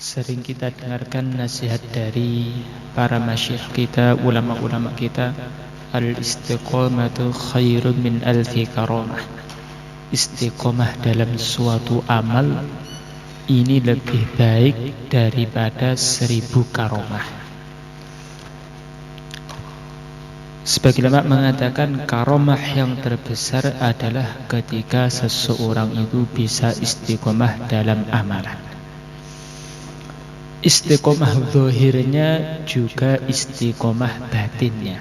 Sering kita dengarkan nasihat dari para masyayikh kita, ulama-ulama kita, al-istiqamatu khairun min alfi karamah. Istiqamah dalam suatu amal ini lebih baik daripada 1000 karomah. Sebagian ulama mengatakan karomah yang terbesar adalah ketika seseorang itu bisa istiqamah dalam amalan. Istiqomah zahirnya juga istiqomah batinnya.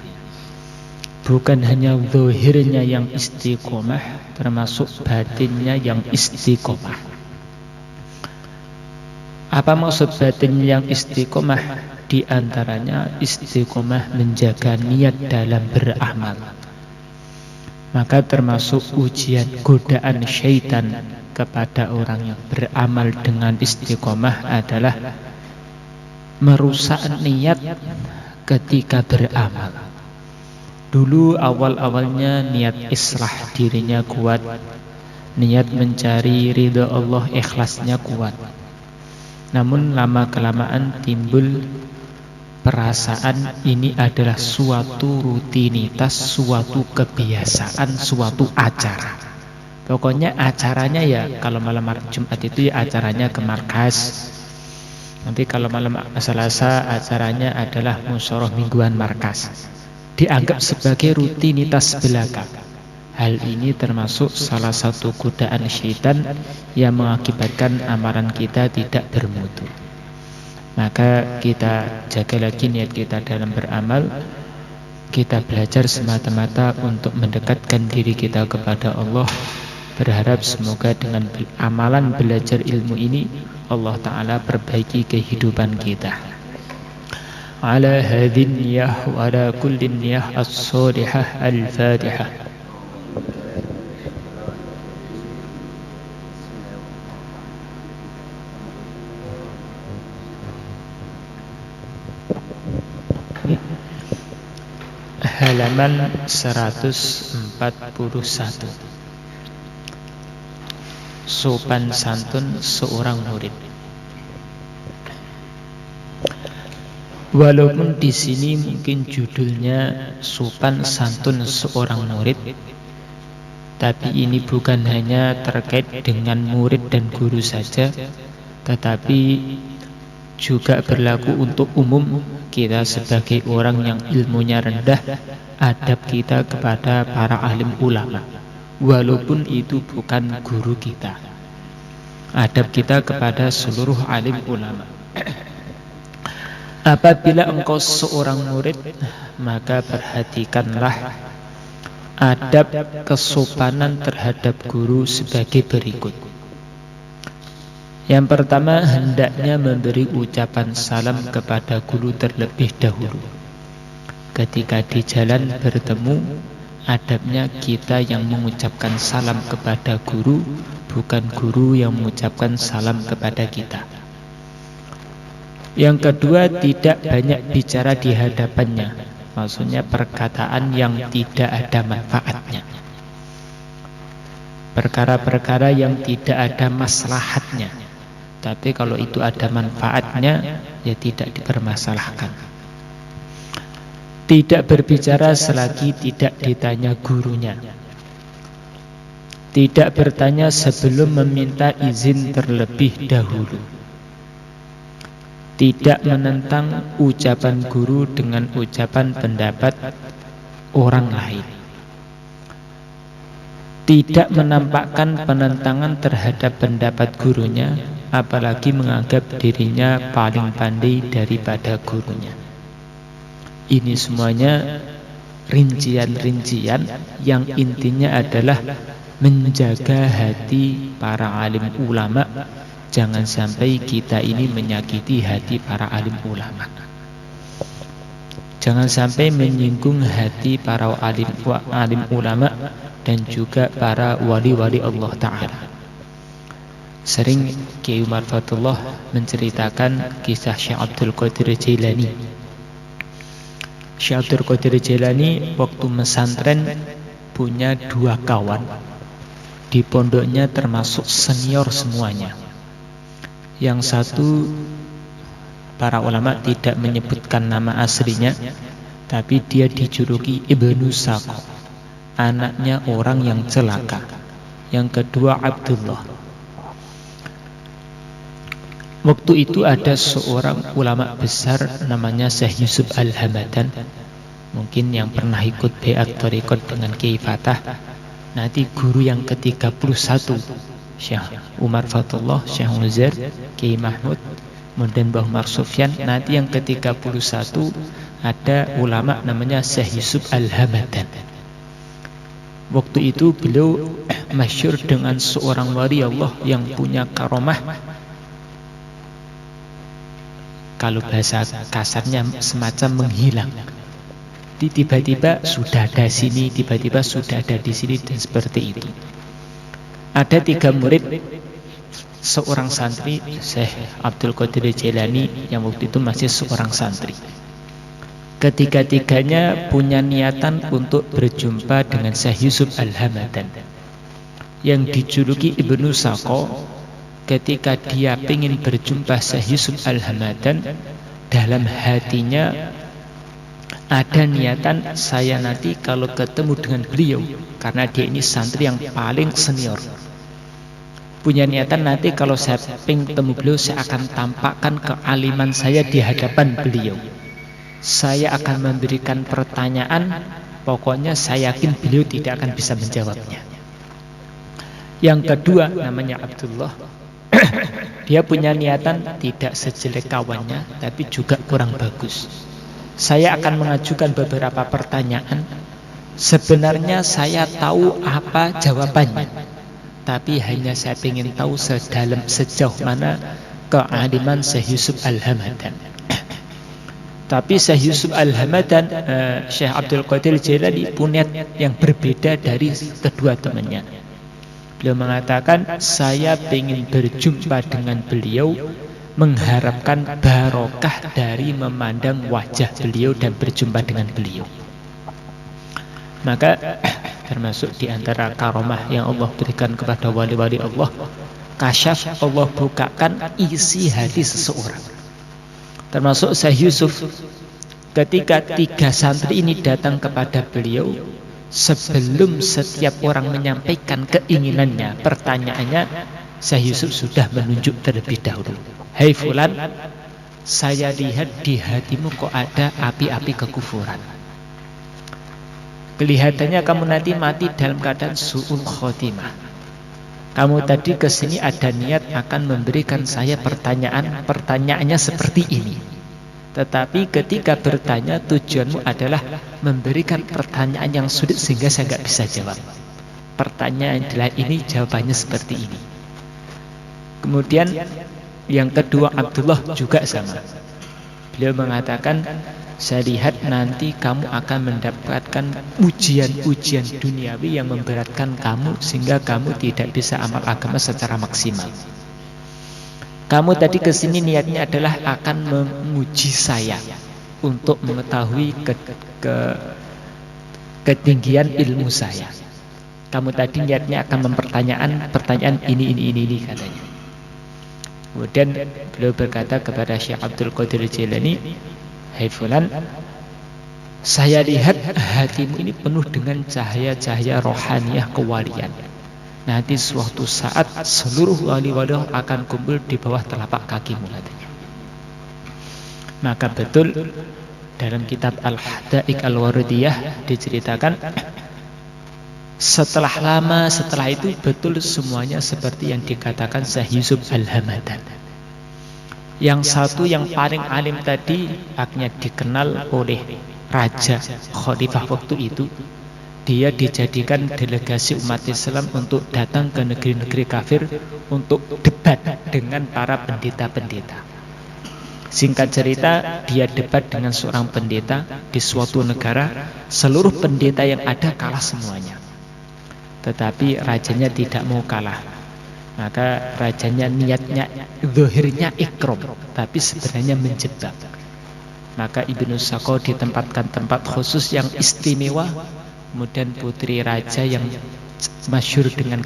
Bukan hanya zahirnya yang istiqomah, termasuk batinnya yang istiqomah. Apa maksud batin yang istiqomah? Di antaranya istiqomah menjaga niat dalam beramal. Maka termasuk ujian godaan syaitan kepada orang yang beramal dengan istiqomah adalah merusak niat ketika beramal. Dulu awal-awalnya niat islah dirinya kuat, niat mencari ridha Allah ikhlasnya kuat. Namun lama-kelamaan timbul perasaan ini adalah suatu rutinitas, suatu kebiasaan, suatu acara. Pokoknya acaranya ya kalau malam Jumat itu ya acaranya ke markas. Nanti kalau malam Selasa acaranya adalah musyawarah mingguan markas. Dianggap sebagai rutinitas belaka. Hal ini termasuk salah satu godaan syaitan yang mengakibatkan amalan kita tidak bermutu. Maka kita jaga lagi niat kita dalam beramal. Kita belajar semata-mata untuk mendekatkan diri kita kepada Allah. Berharap semoga dengan amalan belajar ilmu ini Allah Ta'ala perbaiki kehidupan kita. Ala hadhin niyah wa ala kullin niyah as-salihah al-fatihah. Halaman 141. Sopan santun seorang murid. Walaupun di sini mungkin judulnya sopan santun seorang murid, tapi ini bukan hanya terkait dengan murid dan guru saja, tetapi juga berlaku untuk umum. Kita sebagai orang yang ilmunya rendah, adab kita kepada para alim ulama, walaupun itu bukan guru kita. Adab kita kepada seluruh alim ulama. Apabila engkau seorang murid, maka perhatikanlah adab kesopanan terhadap guru sebagai berikut. Yang pertama, hendaknya memberi ucapan salam kepada guru terlebih dahulu. Ketika di jalan bertemu, adabnya kita yang mengucapkan salam kepada guru, bukan guru yang mengucapkan salam kepada kita. Yang kedua, tidak banyak bicara di hadapannya. Maksudnya perkataan yang tidak ada manfaatnya, perkara-perkara yang tidak ada maslahatnya. Tapi kalau itu ada manfaatnya, ya tidak dipermasalahkan. Tidak berbicara selagi tidak ditanya gurunya. Tidak bertanya sebelum meminta izin terlebih dahulu. Tidak menentang ucapan guru dengan ucapan pendapat orang lain. Tidak menampakkan penentangan terhadap pendapat gurunya, apalagi menganggap dirinya paling pandai daripada gurunya. Ini semuanya rincian-rincian yang intinya adalah menjaga hati para alim ulama. Jangan sampai kita ini menyakiti hati para alim ulama. Jangan sampai menyinggung hati para alim ulama dan juga para wali-wali Allah Ta'ala. Sering Kiai Umar Fatullah menceritakan kisah Syekh Abdul Qadir Jailani. Syekh Abdul Qadir Jailani waktu mesantren punya 2 kawan. Di pondoknya termasuk senior semuanya. Yang satu para ulama tidak menyebutkan nama aslinya, tapi dia dijuluki Ibnu Saqo, anaknya orang yang celaka. Yang kedua Abdullah. Waktu itu ada seorang ulama besar namanya Syekh Yusuf Al-Hamadan. Mungkin yang pernah ikut Bai'at Thariqat dengan Kiai Fatah. Nanti guru yang ke-31 Syekh Umar Fatullah, Syekh Uzair, Kiai Mahmud, kemudian Mbah Umar Sufyan. Nanti yang ke-31 ada ulama namanya Syekh Yusuf Al-Hamadan. Waktu itu beliau masyhur dengan seorang wali Allah yang punya karomah, kalau bahasa kasarnya semacam menghilang. Tiba-tiba sudah ada sini, tiba-tiba sudah ada di sini, dan seperti itu. Ada 3 murid seorang santri Syekh Abdul Qadir Jailani yang waktu itu masih seorang santri. Ketiga-tiganya punya niatan untuk berjumpa dengan Syekh Yusuf Al-Hamadan yang dijuluki Ibnu Saqo. Ketika dia ingin berjumpa Syekh Yusuf Al-Hamadan, dalam hatinya ada niatan, saya nanti kalau ketemu dengan beliau, karena dia ini santri yang paling senior, punya niatan nanti kalau saya ingin ketemu beliau, saya akan tampakkan kealiman saya di hadapan beliau. Saya akan memberikan pertanyaan, pokoknya saya yakin beliau tidak akan bisa menjawabnya. Yang kedua namanya Abdullah. Dia punya niatan tidak sejelek kawannya, tapi juga kurang bagus. Saya akan mengajukan beberapa pertanyaan. Sebenarnya saya tahu apa jawabannya, tapi hanya saya ingin tahu sejauh mana kealiman Syekh Yusuf Al-Hamadan. Tapi Syekh Yusuf Al-Hamadan, Syekh Abdul Qadir Jailani punya yang berbeda dari kedua temannya. Beliau mengatakan, saya ingin berjumpa dengan beliau, mengharapkan barokah dari memandang wajah beliau dan berjumpa dengan beliau. Maka termasuk di antara karomah yang Allah berikan kepada wali-wali Allah, kasyaf, Allah bukakan isi hati seseorang. Termasuk Syekh Yusuf, ketika 3 santri ini datang kepada beliau, sebelum setiap orang menyampaikan keinginannya, pertanyaannya, Syekh Yusuf sudah menunjuk terlebih dahulu. Hai fulan, saya lihat di hatimu kok ada api-api kekufuran. Kelihatannya kamu nanti mati dalam keadaan su'ul khotimah. Kamu tadi kesini ada niat akan memberikan saya pertanyaan, pertanyaannya seperti ini. Tetapi ketika bertanya, tujuanmu adalah memberikan pertanyaan yang sulit sehingga saya nggak bisa jawab. Pertanyaan adalah ini, jawabannya seperti ini. Kemudian yang kedua Abdullah juga sama. Beliau mengatakan, saya lihat nanti kamu akan mendapatkan ujian-ujian duniawi yang memberatkan kamu sehingga kamu tidak bisa amal agama secara maksimal. Kamu tadi kesini niatnya adalah akan menguji saya untuk mengetahui ketinggian ilmu saya. Kamu tadi niatnya akan pertanyaan ini katanya. Kemudian beliau berkata kepada Syekh Abdul Qadir Jailani, hai fulan, saya lihat hatimu ini penuh dengan cahaya-cahaya rohaniyah kewalian. Nanti suatu saat seluruh wali-wali akan kumpul di bawah telapak kakimu katanya. Maka betul dalam kitab Al-Hadaiq Al-Waridiyah diceritakan, setelah itu betul semuanya seperti yang dikatakan Syekh Yusuf Al-Hamadan. Yang satu yang paling alim tadi akhirnya dikenal oleh Raja Khalifah waktu itu. Dia dijadikan delegasi umat Islam untuk datang ke negeri-negeri kafir untuk debat dengan para pendeta-pendeta. Singkat cerita, dia debat dengan seorang pendeta di suatu negara. Seluruh pendeta yang ada kalah semuanya. Tetapi rajanya tidak mau kalah. Maka rajanya niatnya, zahirnya ikram, tapi sebenarnya menjebak. Maka Ibnu Saqo ditempatkan tempat khusus yang istimewa. Kemudian putri raja yang masyhur dengan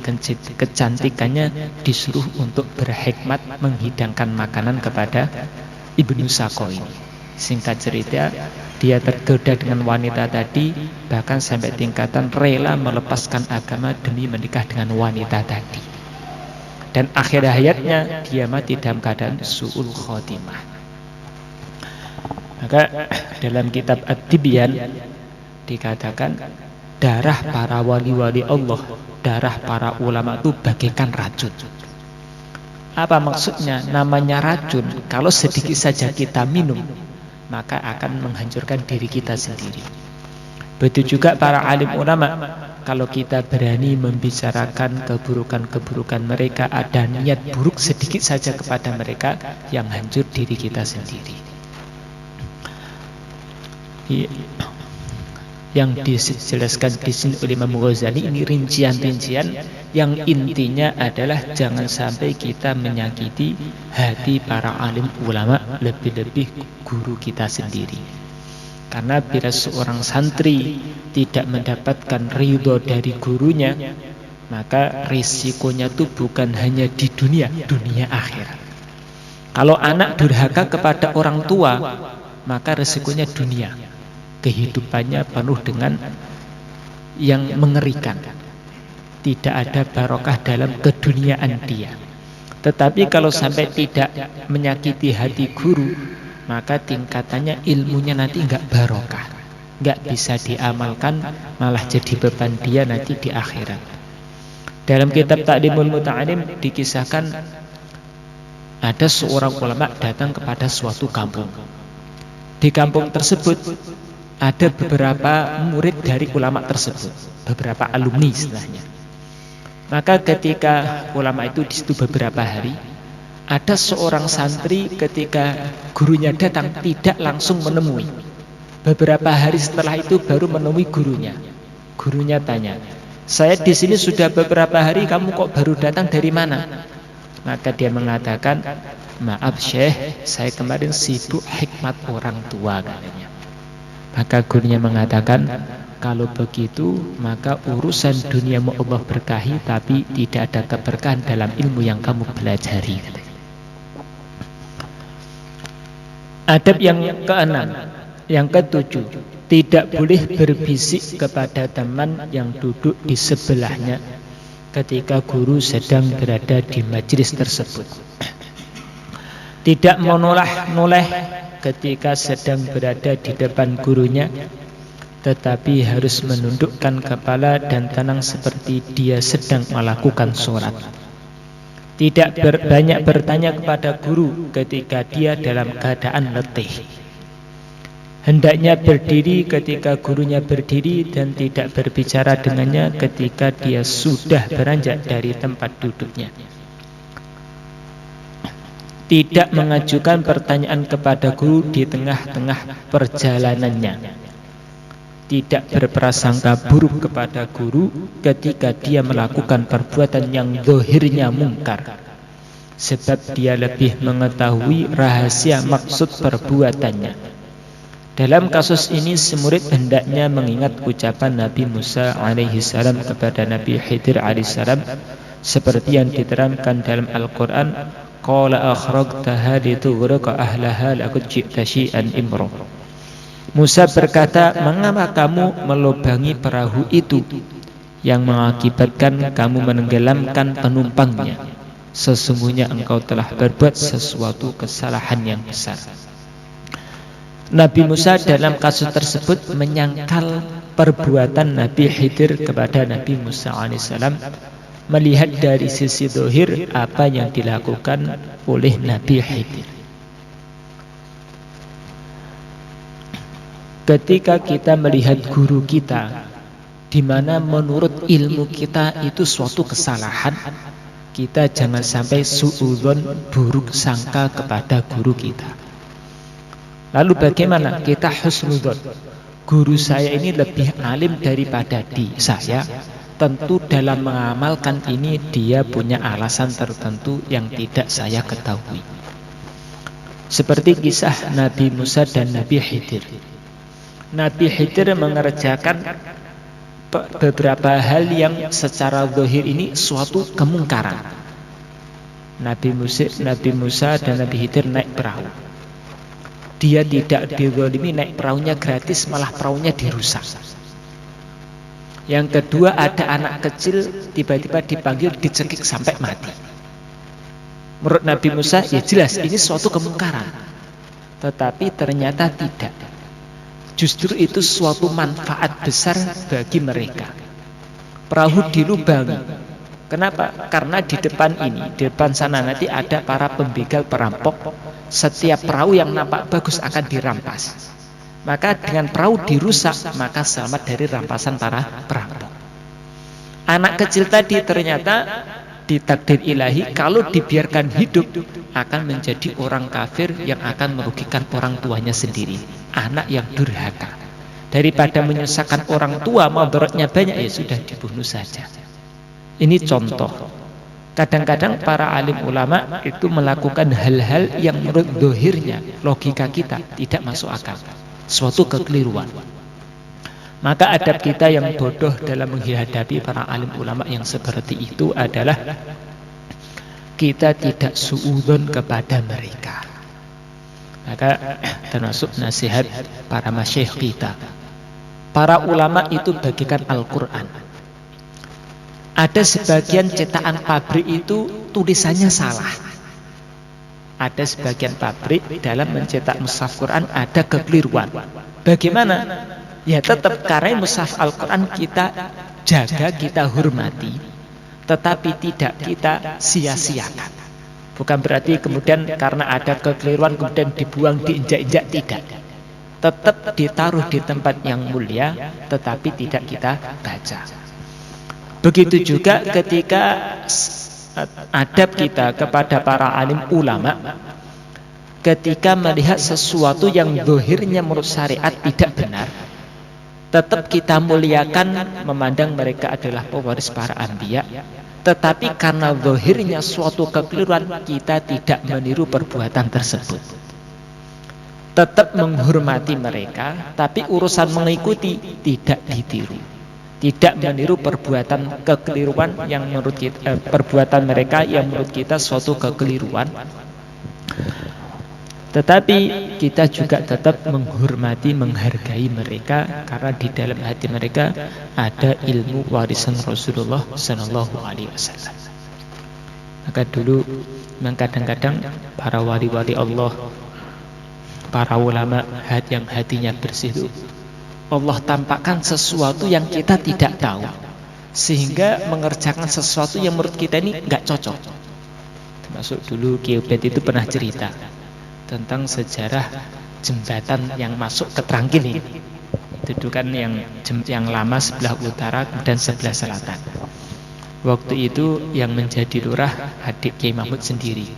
kecantikannya disuruh untuk berhikmat menghidangkan makanan kepada Ibnu Sako ini. Singkat cerita, dia tergoda dengan wanita tadi, bahkan sampai tingkatan rela melepaskan agama demi menikah dengan wanita tadi. Dan akhir hayatnya dia mati dalam keadaan su'ul khotimah. Maka dalam kitab Ad-Tibyan dikatakan darah para wali-wali Allah, darah para ulama itu bagaikan racun. Apa maksudnya? Namanya racun, kalau sedikit saja kita minum, maka akan menghancurkan diri kita sendiri. Begitu juga para alim ulama, kalau kita berani membicarakan keburukan-keburukan mereka, ada niat buruk sedikit saja kepada mereka, yang hancur diri kita sendiri. Yang dijelaskan di sini oleh Imam Ghazali ini rincian-rincian yang intinya adalah jangan sampai kita menyakiti hati para alim ulama, lebih-lebih guru kita sendiri. Karena bila seorang santri tidak mendapatkan ridho dari gurunya, maka risikonya itu bukan hanya di dunia akhirat. Kalau anak durhaka kepada orang tua, maka risikonya dunia. Kehidupannya penuh dengan yang mengerikan. Tidak ada barokah dalam keduniaan dia. Tetapi kalau sampai tidak menyakiti hati guru, maka tingkatannya ilmunya nanti enggak barokah, enggak bisa diamalkan, malah jadi beban dia nanti di akhirat. Dalam kitab Ta'limul Muta'alim dikisahkan ada seorang ulama datang kepada suatu kampung. Di kampung tersebut ada beberapa murid dari ulama tersebut, beberapa alumni istilahnya. Maka ketika ulama itu di situ beberapa hari, ada seorang santri ketika gurunya datang tidak langsung menemui. Beberapa hari setelah itu baru menemui gurunya. Gurunya tanya, "Saya di sini sudah beberapa hari, kamu kok baru datang dari mana?" Maka dia mengatakan, "Maaf Syekh, saya kemarin sibuk hikmat orang tua," katanya. Maka gurunya mengatakan, "Kalau begitu maka urusan duniamu Allah berkahi, tapi tidak ada keberkahan dalam ilmu yang kamu pelajari." Adab yang keenam, yang ketujuh, tidak boleh berbisik kepada teman yang duduk di sebelahnya ketika guru sedang berada di majelis tersebut. Tidak menoleh-noleh ketika sedang berada di depan gurunya, tetapi harus menundukkan kepala dan tenang seperti dia sedang melakukan sholat. Tidak banyak bertanya kepada guru ketika dia dalam keadaan letih. Hendaknya berdiri ketika gurunya berdiri dan tidak berbicara dengannya ketika dia sudah beranjak dari tempat duduknya. Tidak mengajukan pertanyaan kepada guru di tengah-tengah perjalanannya. Tidak berprasangka buruk kepada guru ketika dia melakukan perbuatan yang zahirnya mungkar, sebab dia lebih mengetahui rahasia maksud perbuatannya. Dalam kasus ini si murid hendaknya mengingat ucapan Nabi Musa alaihissalam kepada Nabi Khidir alaihissalam, seperti yang diterangkan dalam Al-Quran, "Qala akhraqtaha litughriqa ahlaha laqad ji'ta syai'an imra." Musa berkata, "Mengapa kamu melubangi perahu itu yang mengakibatkan kamu menenggelamkan penumpangnya? Sesungguhnya engkau telah berbuat sesuatu kesalahan yang besar." Nabi Musa dalam kasus tersebut menyangkal perbuatan Nabi Khidir kepada Nabi Musa alaihissalam, melihat dari sisi zahir apa yang dilakukan oleh Nabi Khidir. Ketika kita melihat guru kita, di mana menurut ilmu kita itu suatu kesalahan, kita jangan sampai suudzon, buruk sangka kepada guru kita. Lalu bagaimana kita husnudzon? Guru saya ini lebih alim daripada saya. Tentu dalam mengamalkan ini dia punya alasan tertentu yang tidak saya ketahui. Seperti kisah Nabi Musa dan Nabi Khidir. Nabi Khidir mengerjakan beberapa hal yang secara zahir ini suatu kemungkaran. Nabi Musa dan Nabi Khidir naik perahu. Dia tidak dizalimi, naik perahunya gratis, malah perahunya dirusak. Yang kedua, ada anak kecil tiba-tiba dipanggil, dicekik sampai mati. Menurut Nabi Musa, ya jelas ini suatu kemungkaran. Tetapi ternyata tidak. Justru itu suatu manfaat besar bagi mereka. Perahu dilubangi. Kenapa? Karena di depan ini, di depan sana nanti ada para pembegal perampok. Setiap perahu yang nampak bagus akan dirampas. Maka dengan perahu dirusak, maka selamat dari rampasan para perampok. Anak kecil tadi ternyata ditakdir ilahi, kalau dibiarkan hidup akan menjadi orang kafir yang akan merugikan orang tuanya sendiri. Anak yang durhaka. Daripada menyusahkan orang tua, mudaratnya banyak, ya sudah dibunuh saja. Ini contoh. Kadang-kadang para alim ulama itu melakukan hal-hal yang menurut dohirnya, logika kita tidak masuk akal, suatu kekeliruan. Maka adab kita yang bodoh dalam menghadapi para alim ulama yang seperti itu adalah kita tidak suudzon kepada mereka. Maka termasuk nasihat para masyayikh kita, para ulama itu bagikan Al-Quran. Ada sebagian cetakan pabrik itu tulisannya salah. Ada sebagian pabrik dalam mencetak mushaf Quran ada kekeliruan. Bagaimana? Ya tetap karena mushaf Al-Quran kita jaga, kita hormati, tetapi tidak kita sia-siakan. Bukan berarti kemudian karena ada kekeliruan kemudian dibuang, diinjak-injak, tidak. Tetap ditaruh di tempat yang mulia, tetapi tidak kita baca. Begitu juga ketika adab kita kepada para alim ulama, ketika melihat sesuatu yang zahirnya menurut syariat tidak benar, tetap kita muliakan, memandang mereka adalah pewaris para anbiya. Tetapi karena zahirnya suatu kekeliruan, kita tidak meniru perbuatan tersebut. Tetap menghormati mereka, tapi urusan mengikuti tidak ditiru. Tidak meniru perbuatan kekeliruan yang menurut kita, perbuatan mereka yang menurut kita suatu kekeliruan. Tetapi kita juga tetap menghormati, menghargai mereka, karena di dalam hati mereka ada ilmu warisan Rasulullah Sallallahu Alaihi Wasallam. Maka dulu memang kadang-kadang para wali-wali Allah, para ulama yang hatinya bersih itu, Allah tampakkan sesuatu yang kita tidak tahu, sehingga mengerjakan sesuatu yang menurut kita ini nggak cocok. Termasuk dulu Kiai Ubed itu pernah cerita tentang sejarah jembatan yang masuk ke Trangkil ini. Itu kan yang lama sebelah utara dan sebelah selatan. Waktu itu yang menjadi lurah adik Kiai Mahmud sendiri.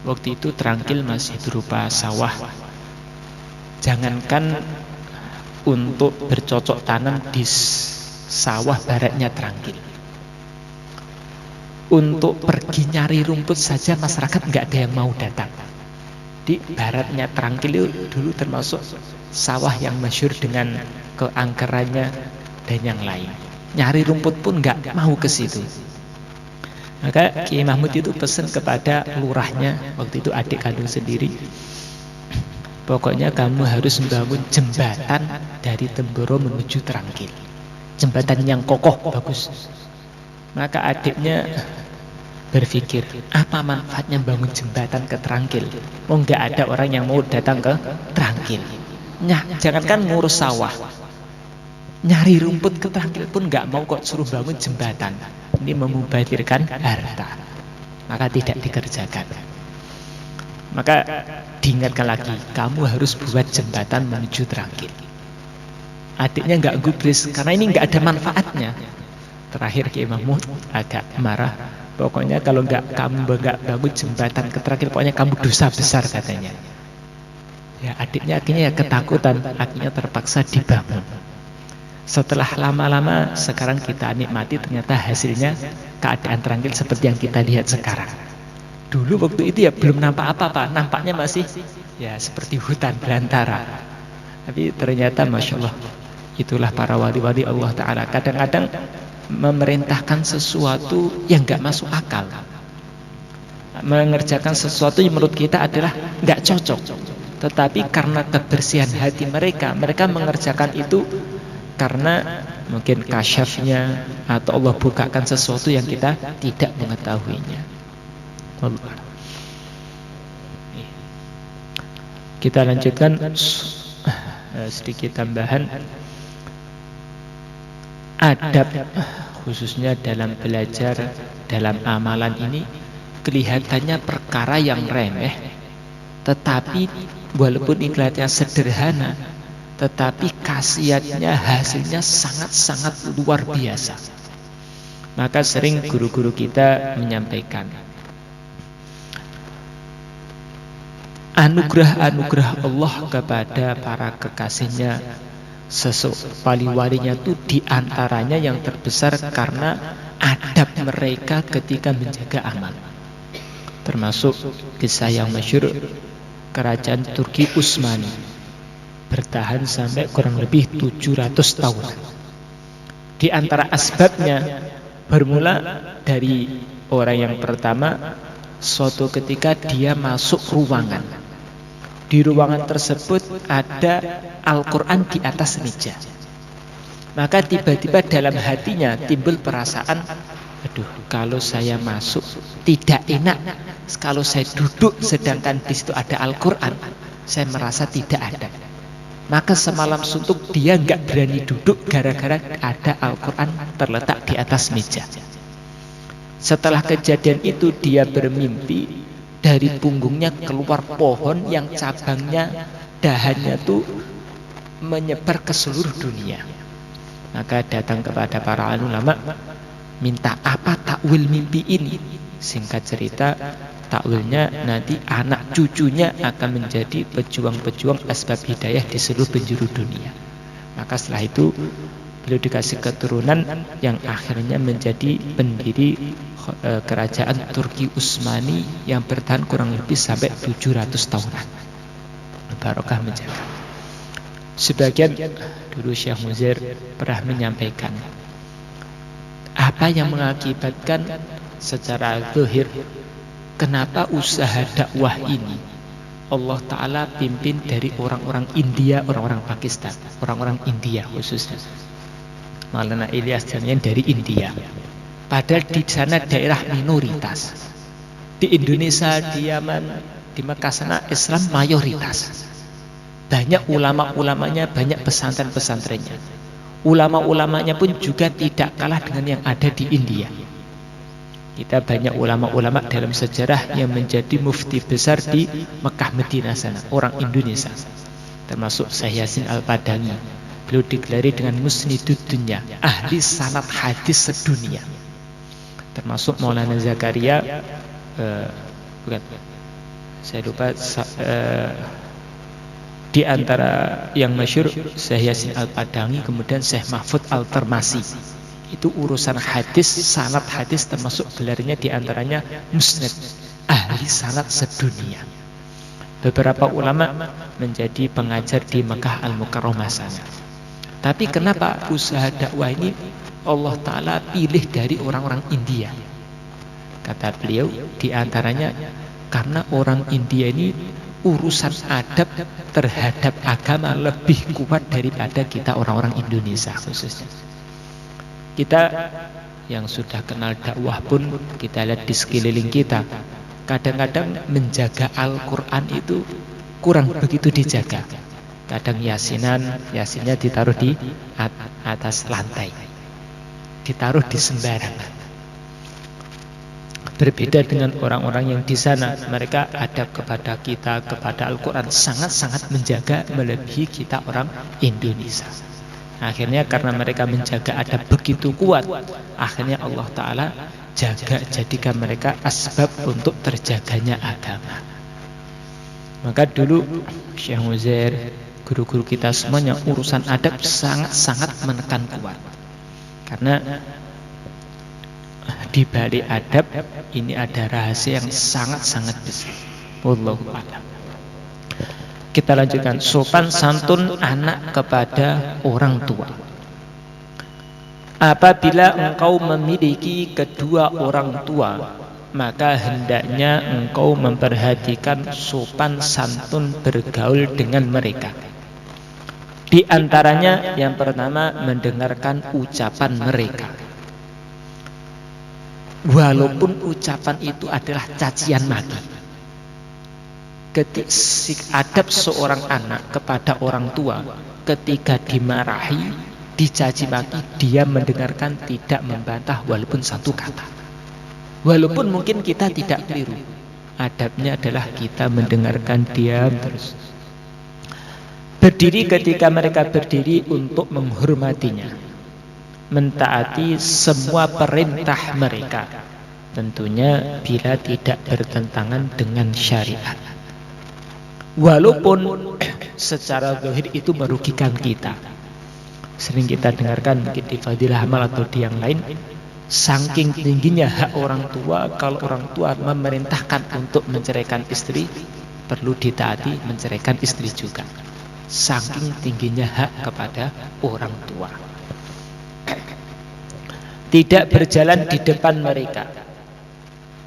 Waktu itu Trangkil masih berupa sawah. Jangankan untuk bercocok tanam di sawah baratnya Trangkil, untuk pergi nyari rumput saja masyarakat nggak ada yang mau datang. Di baratnya Trangkil itu dulu termasuk sawah yang masyhur dengan keangkerannya dan yang lain. Nyari rumput pun nggak mau ke situ. Maka Kiai Mahmud itu pesan kepada lurahnya, waktu itu adik kandung sendiri, pokoknya kamu harus membangun jembatan dari Temboro menuju Trangkil. Jembatan yang kokoh, bagus. Maka adiknya berpikir, apa manfaatnya bangun jembatan ke Trangkil? Oh, nggak ada orang yang mau datang ke Trangkil. Nah, jangankan ngurus sawah, nyari rumput ke Trangkil pun nggak mau kok, suruh bangun jembatan. Ini memubazirkan harta. Maka tidak dikerjakan. Maka diingatkan lagi, kamu harus buat jembatan menuju Trangkil. Adiknya nggak gubris karena ini nggak ada manfaatnya. Terakhir Kiai Mahmud agak marah. Pokoknya kalau kamu nggak bangun jembatan ke Trangkil, pokoknya kamu dosa besar, katanya. Ya, adiknya akhirnya ketakutan, akhirnya terpaksa dibangun. Setelah lama-lama sekarang kita nikmati, ternyata hasilnya keadaan Trangkil seperti yang kita lihat sekarang. Dulu waktu itu ya belum nampak apa-apa, nampaknya masih ya seperti hutan belantara. Tapi ternyata Masya Allah, itulah para wali-wali Allah Ta'ala. Kadang-kadang memerintahkan sesuatu yang gak masuk akal, mengerjakan sesuatu yang menurut kita adalah gak cocok, tetapi karena kebersihan hati mereka, mereka mengerjakan itu karena mungkin kasyafnya atau Allah bukakan sesuatu yang kita tidak mengetahuinya. Allah. Kita lanjutkan sedikit tambahan adab khususnya dalam belajar, dalam amalan ini kelihatannya perkara yang remeh, tetapi walaupun kelihatannya sederhana, tetapi khasiatnya, hasilnya sangat-sangat luar biasa. Maka sering guru-guru kita menyampaikan anugerah-anugerah Allah kepada para kekasihnya, wali-walinya itu diantaranya yang terbesar karena adab mereka ketika menjaga amal. Termasuk kisah yang masyhur kerajaan Turki Utsmani bertahan sampai kurang lebih 700 tahun. Di antara asbabnya bermula dari orang yang pertama, suatu ketika dia masuk ruangan. Di ruangan tersebut ada Al-Quran di atas meja. Maka tiba-tiba dalam hatinya timbul perasaan, aduh, kalau saya masuk tidak enak. Kalau saya duduk sedangkan di situ ada Al-Quran, saya merasa tidak ada. Maka semalam suntuk dia nggak berani duduk gara-gara ada Al-Quran terletak di atas meja. Setelah kejadian itu dia bermimpi dari punggungnya keluar pohon yang cabangnya, dahannya tuh menyebar ke seluruh dunia. Maka datang kepada para ulama, minta apa takwil mimpi ini. Singkat cerita, takwilnya nanti anak cucunya akan menjadi pejuang-pejuang asbab hidayah di seluruh penjuru dunia. Maka setelah itu beliau dikasih keturunan yang akhirnya menjadi pendiri kerajaan Turki Utsmani yang bertahan kurang lebih sampai 700 tahunan. Barokah menjaga. Sebagian dulu Syekh Muzair pernah menyampaikan apa yang mengakibatkan secara zahir kenapa usaha dakwah ini Allah Ta'ala pimpin dari orang-orang India, orang-orang Pakistan, orang-orang India khususnya. Maulana Ilyas Jamil dari India. Padahal di sana daerah minoritas. Di Indonesia, di Yaman, di Mekah sana Islam mayoritas. Banyak ulama-ulamanya, banyak pesantren-pesantrennya. Ulama-ulamanya pun juga tidak kalah dengan yang ada di India. Kita banyak ulama-ulama dalam sejarah yang menjadi mufti besar di Mekah Madinah sana, orang Indonesia. Termasuk Syekh Yasin Al-Padangi. Beliau digelari dengan musnidud dunya, ahli sanad hadis sedunia. Termasuk Maulana Zakaria, bukan, saya lupa, di antara yang masyhur Syekh Yasin Al-Padangi, kemudian Syekh Mahfud Al-Termasi. Itu urusan hadis, sanad hadis, termasuk gelarnya di antaranya musnad, ahli sanad sedunia. Beberapa ulama menjadi pengajar di Mekah Al-Mukarramah sana. Tapi kenapa usaha dakwah ini Allah Ta'ala pilih dari orang-orang India? Kata beliau, di antaranya karena orang India ini urusan adab terhadap agama lebih kuat daripada kita orang-orang Indonesia khususnya. Kita yang sudah kenal dakwah pun kita lihat di sekeliling kita, kadang-kadang menjaga Al-Quran itu kurang begitu dijaga. Kadang yasinnya ditaruh di atas lantai, ditaruh di sembarangan. Berbeda dengan orang-orang yang di sana, mereka adab kepada kita, kepada Al-Quran sangat-sangat menjaga, melebihi kita orang Indonesia. Akhirnya karena mereka menjaga adab begitu kuat, akhirnya Allah Ta'ala jadikan mereka asbab untuk terjaganya agama. Maka dulu Syekh Muzair, guru-guru kita semuanya urusan adab sangat-sangat menekan kuat. Karena di balik adab ini ada rahasia yang sangat-sangat besar. Wallahu a'lam. Kita lanjutkan, sopan santun anak kepada orang tua. Apabila engkau memiliki kedua orang tua maka hendaknya engkau memperhatikan sopan santun bergaul dengan mereka. Di antaranya yang pertama, mendengarkan ucapan mereka. Walaupun ucapan itu adalah cacian maki. Adab seorang anak kepada orang tua ketika dimarahi, dicaci maki, dia mendengarkan, tidak membantah walaupun satu kata. Walaupun mungkin kita tidak keliru, adabnya adalah kita mendengarkan, diam terus. Berdiri ketika mereka berdiri untuk menghormatinya, mentaati semua perintah mereka, tentunya bila tidak bertentangan dengan syariat. Walaupun secara zahir itu merugikan kita. Sering kita dengarkan mungkin di Fadilah Amal atau di yang lain, saking tingginya hak orang tua, kalau orang tua memerintahkan untuk menceraikan istri, perlu ditaati menceraikan istri juga. Saking tingginya hak kepada orang tua. Tidak berjalan di depan mereka,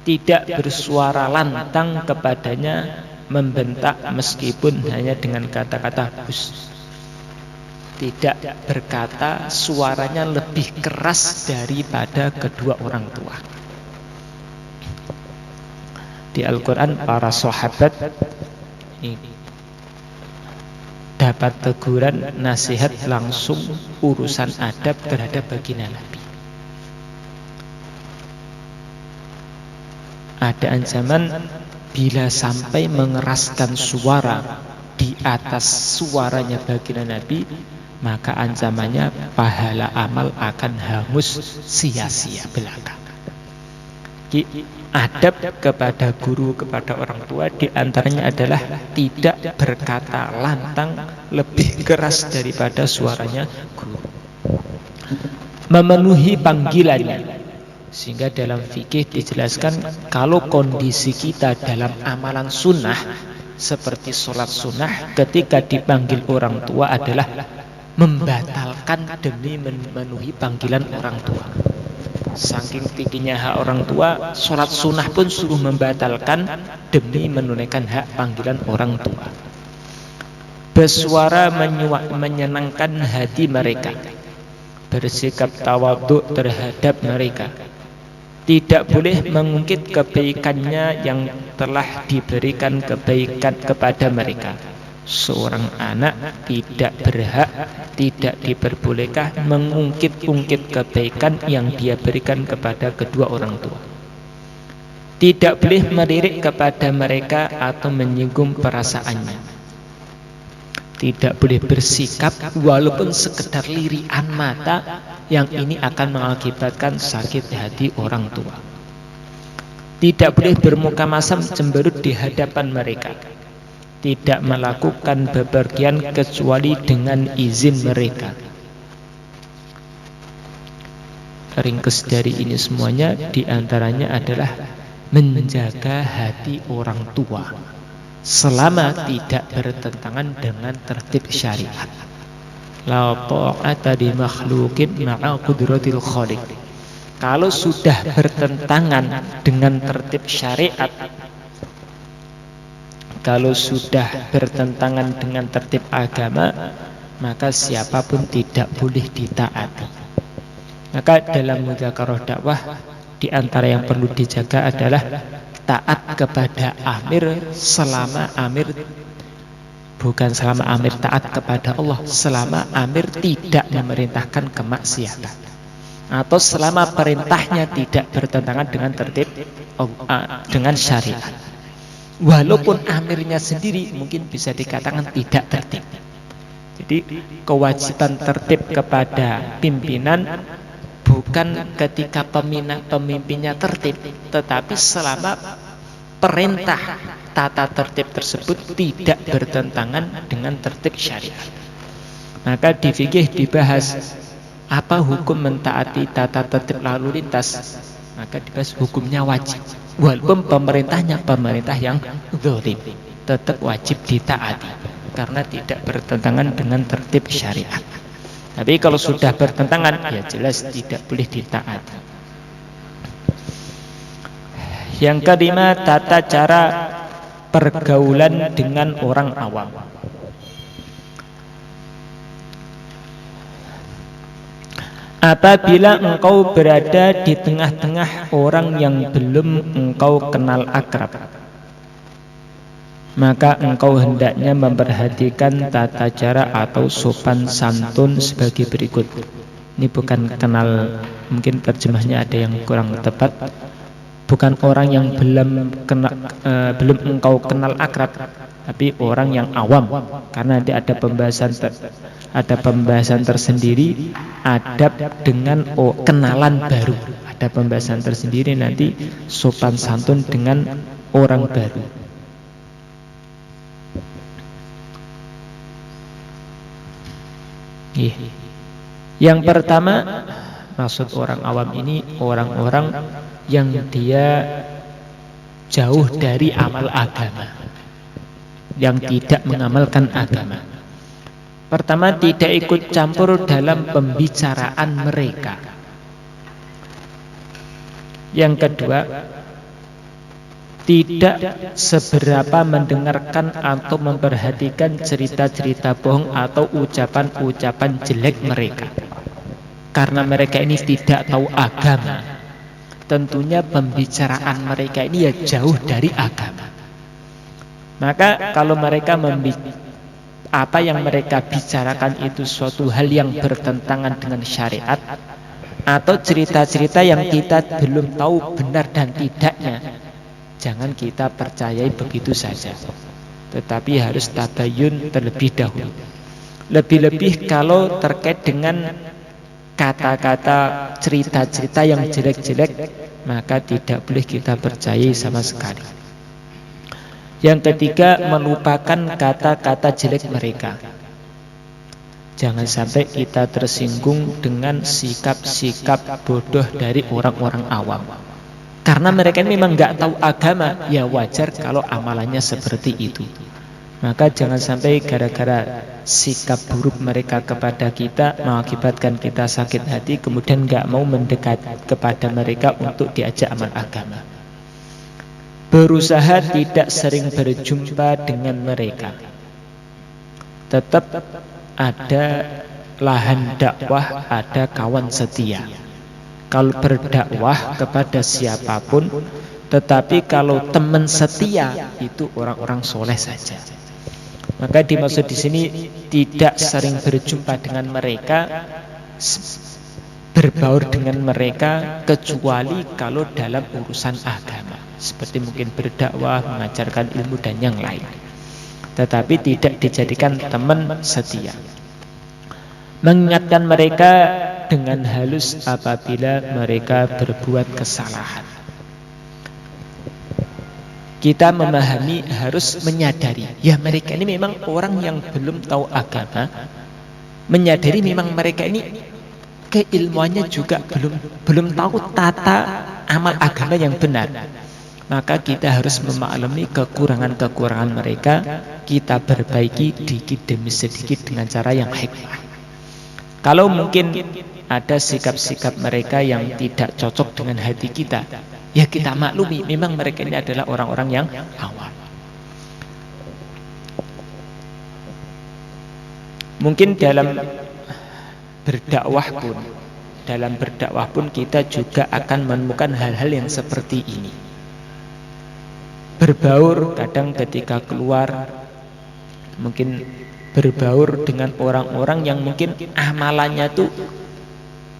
tidak bersuara lantang kepadanya, membentak meskipun hanya dengan kata-kata bus. Tidak berkata, suaranya lebih keras daripada kedua orang tua. Di Al-Quran para sahabat dapat teguran, nasihat langsung urusan adab terhadap baginda Nabi. Ada ancaman bila sampai mengeraskan suara di atas suaranya baginda Nabi, maka ancamannya pahala amal akan hangus sia-sia belaka. Adab kepada guru, kepada orang tua diantaranya adalah tidak berkata lantang lebih keras daripada suaranya guru. Memenuhi panggilannya. Sehingga dalam fikih dijelaskan, kalau kondisi kita dalam amalan sunnah seperti sholat sunnah, ketika dipanggil orang tua adalah membatalkan demi memenuhi panggilan orang tua. Saking tingginya hak orang tua, sholat sunnah pun suruh membatalkan demi menunaikan hak panggilan orang tua. Bersuara menyenangkan hati mereka, bersikap tawadhu terhadap mereka. Tidak boleh mengungkit kebaikannya yang telah diberikan kebaikan kepada mereka. Seorang anak tidak berhak, tidak diperbolehkan mengungkit-ungkit kebaikan yang dia berikan kepada kedua orang tua. Tidak boleh melirik kepada mereka atau menyinggung perasaannya. Tidak boleh bersikap walaupun sekedar lirikan mata, yang ini akan mengakibatkan sakit hati orang tua. Tidak boleh bermuka masam cemberut di hadapan mereka. Tidak melakukan bepergian kecuali dengan izin mereka. Ringkas dari ini semuanya diantaranya adalah menjaga hati orang tua selama tidak bertentangan dengan tertib syariat. La ta'ata di makhlukin ma'a qudratil khaliq. Kalau sudah bertentangan dengan tertib syariat, kalau sudah bertentangan dengan tertib agama, maka siapapun tidak boleh ditaati. Maka dalam mudzakarah dakwah, di antara yang perlu dijaga adalah taat kepada amir selama amir, bukan selama amir taat kepada Allah, selama amir tidak memerintahkan kemaksiatan, atau selama perintahnya tidak bertentangan dengan tertib dengan syariat. Walaupun amirnya sendiri mungkin bisa dikatakan tidak tertib. Jadi kewajiban tertib kepada pimpinan bukan ketika pemimpinnya tertib, tetapi selama perintah tata tertib tersebut tidak bertentangan dengan tertib syariat. Maka di fikih dibahas apa hukum mentaati tata tertib lalu lintas, maka dibahas hukumnya wajib. Walaupun pemerintahnya pemerintah yang zalim, tetap wajib ditaati karena tidak bertentangan dengan tertib syariat. Tapi kalau sudah bertentangan, ya jelas tidak boleh ditaati. Yang kelima, tata cara pergaulan dengan orang awam. Apabila engkau berada di tengah-tengah orang yang belum engkau kenal akrab, maka engkau hendaknya memperhatikan tata cara atau sopan santun sebagai berikut. Ini bukan kenal, mungkin terjemahnya ada yang kurang tepat. Bukan orang yang belum engkau kenal akrab, tapi orang yang awam. Karena nanti ada pembahasan tersendiri adab dengan kenalan baru. Ada pembahasan tersendiri nanti sopan santun dengan orang baru. Yang pertama, maksud orang awam ini orang-orang yang dia jauh dari amal agama, yang tidak mengamalkan agama. Pertama, tidak ikut campur dalam pembicaraan mereka. Yang kedua, tidak seberapa mendengarkan atau memperhatikan cerita-cerita bohong atau ucapan-ucapan jelek mereka. Karena mereka ini tidak tahu agama, tentunya pembicaraan mereka ini ya jauh dari agama. Maka kalau mereka apa yang mereka bicarakan itu suatu hal yang bertentangan dengan syariat, atau cerita-cerita yang kita belum tahu benar dan tidaknya, jangan kita percayai begitu saja, tetapi harus tabayun terlebih dahulu. Lebih-lebih kalau terkait dengan kata-kata cerita-cerita yang jelek-jelek, maka tidak boleh kita percayai sama sekali. Yang ketiga, melupakan kata-kata jelek mereka. Jangan sampai kita tersinggung dengan sikap-sikap bodoh dari orang-orang awam. Karena mereka memang nggak tahu agama, ya wajar kalau amalannya seperti itu. Maka jangan sampai gara-gara sikap buruk mereka kepada kita mengakibatkan kita sakit hati, kemudian nggak mau mendekat kepada mereka untuk diajak amal agama. Berusaha tidak sering berjumpa dengan mereka. Tetap ada lahan dakwah, ada kawan setia. Kalau berdakwah kepada siapapun, tetapi kalau teman setia itu orang-orang soleh saja. Maka dimaksud di sini tidak sering berjumpa dengan mereka, berbaur dengan mereka, kecuali kalau dalam urusan agama, seperti mungkin berdakwah, mengajarkan ilmu dan yang lain. Tetapi tidak dijadikan teman setia. Mengingatkan mereka dengan halus apabila mereka berbuat kesalahan. Kita memahami, harus menyadari, ya mereka ini memang orang yang belum tahu agama. Menyadari memang mereka ini keilmuannya juga belum tahu tata amal agama yang benar. Maka kita harus memaklumi kekurangan-kekurangan mereka, kita perbaiki sedikit demi sedikit dengan cara yang hikmah. Kalau mungkin ada sikap-sikap mereka yang tidak cocok dengan hati kita, ya kita maklumi, memang mereka ini adalah orang-orang yang awam. Mungkin dalam berdakwah pun kita juga akan menemukan hal-hal yang seperti ini. Berbaur kadang ketika keluar, mungkin berbaur dengan orang-orang yang mungkin amalannya tuh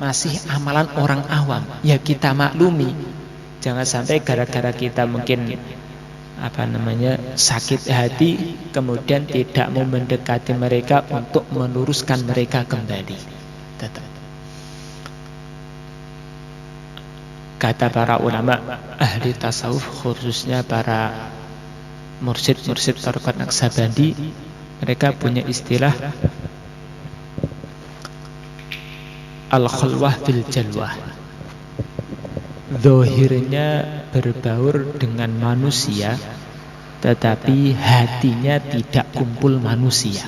masih amalan orang awam, ya kita maklumi. Jangan sampai gara-gara kita mungkin sakit hati, kemudian tidak mau mendekati mereka untuk meluruskan mereka kembali. Kata para ulama ahli tasawuf, khususnya para mursyid-mursyid Tariqat Naqsabandi, mereka punya istilah al-khulwah bil jalwah. Zahirnya berbaur dengan manusia, tetapi hatinya tidak kumpul manusia.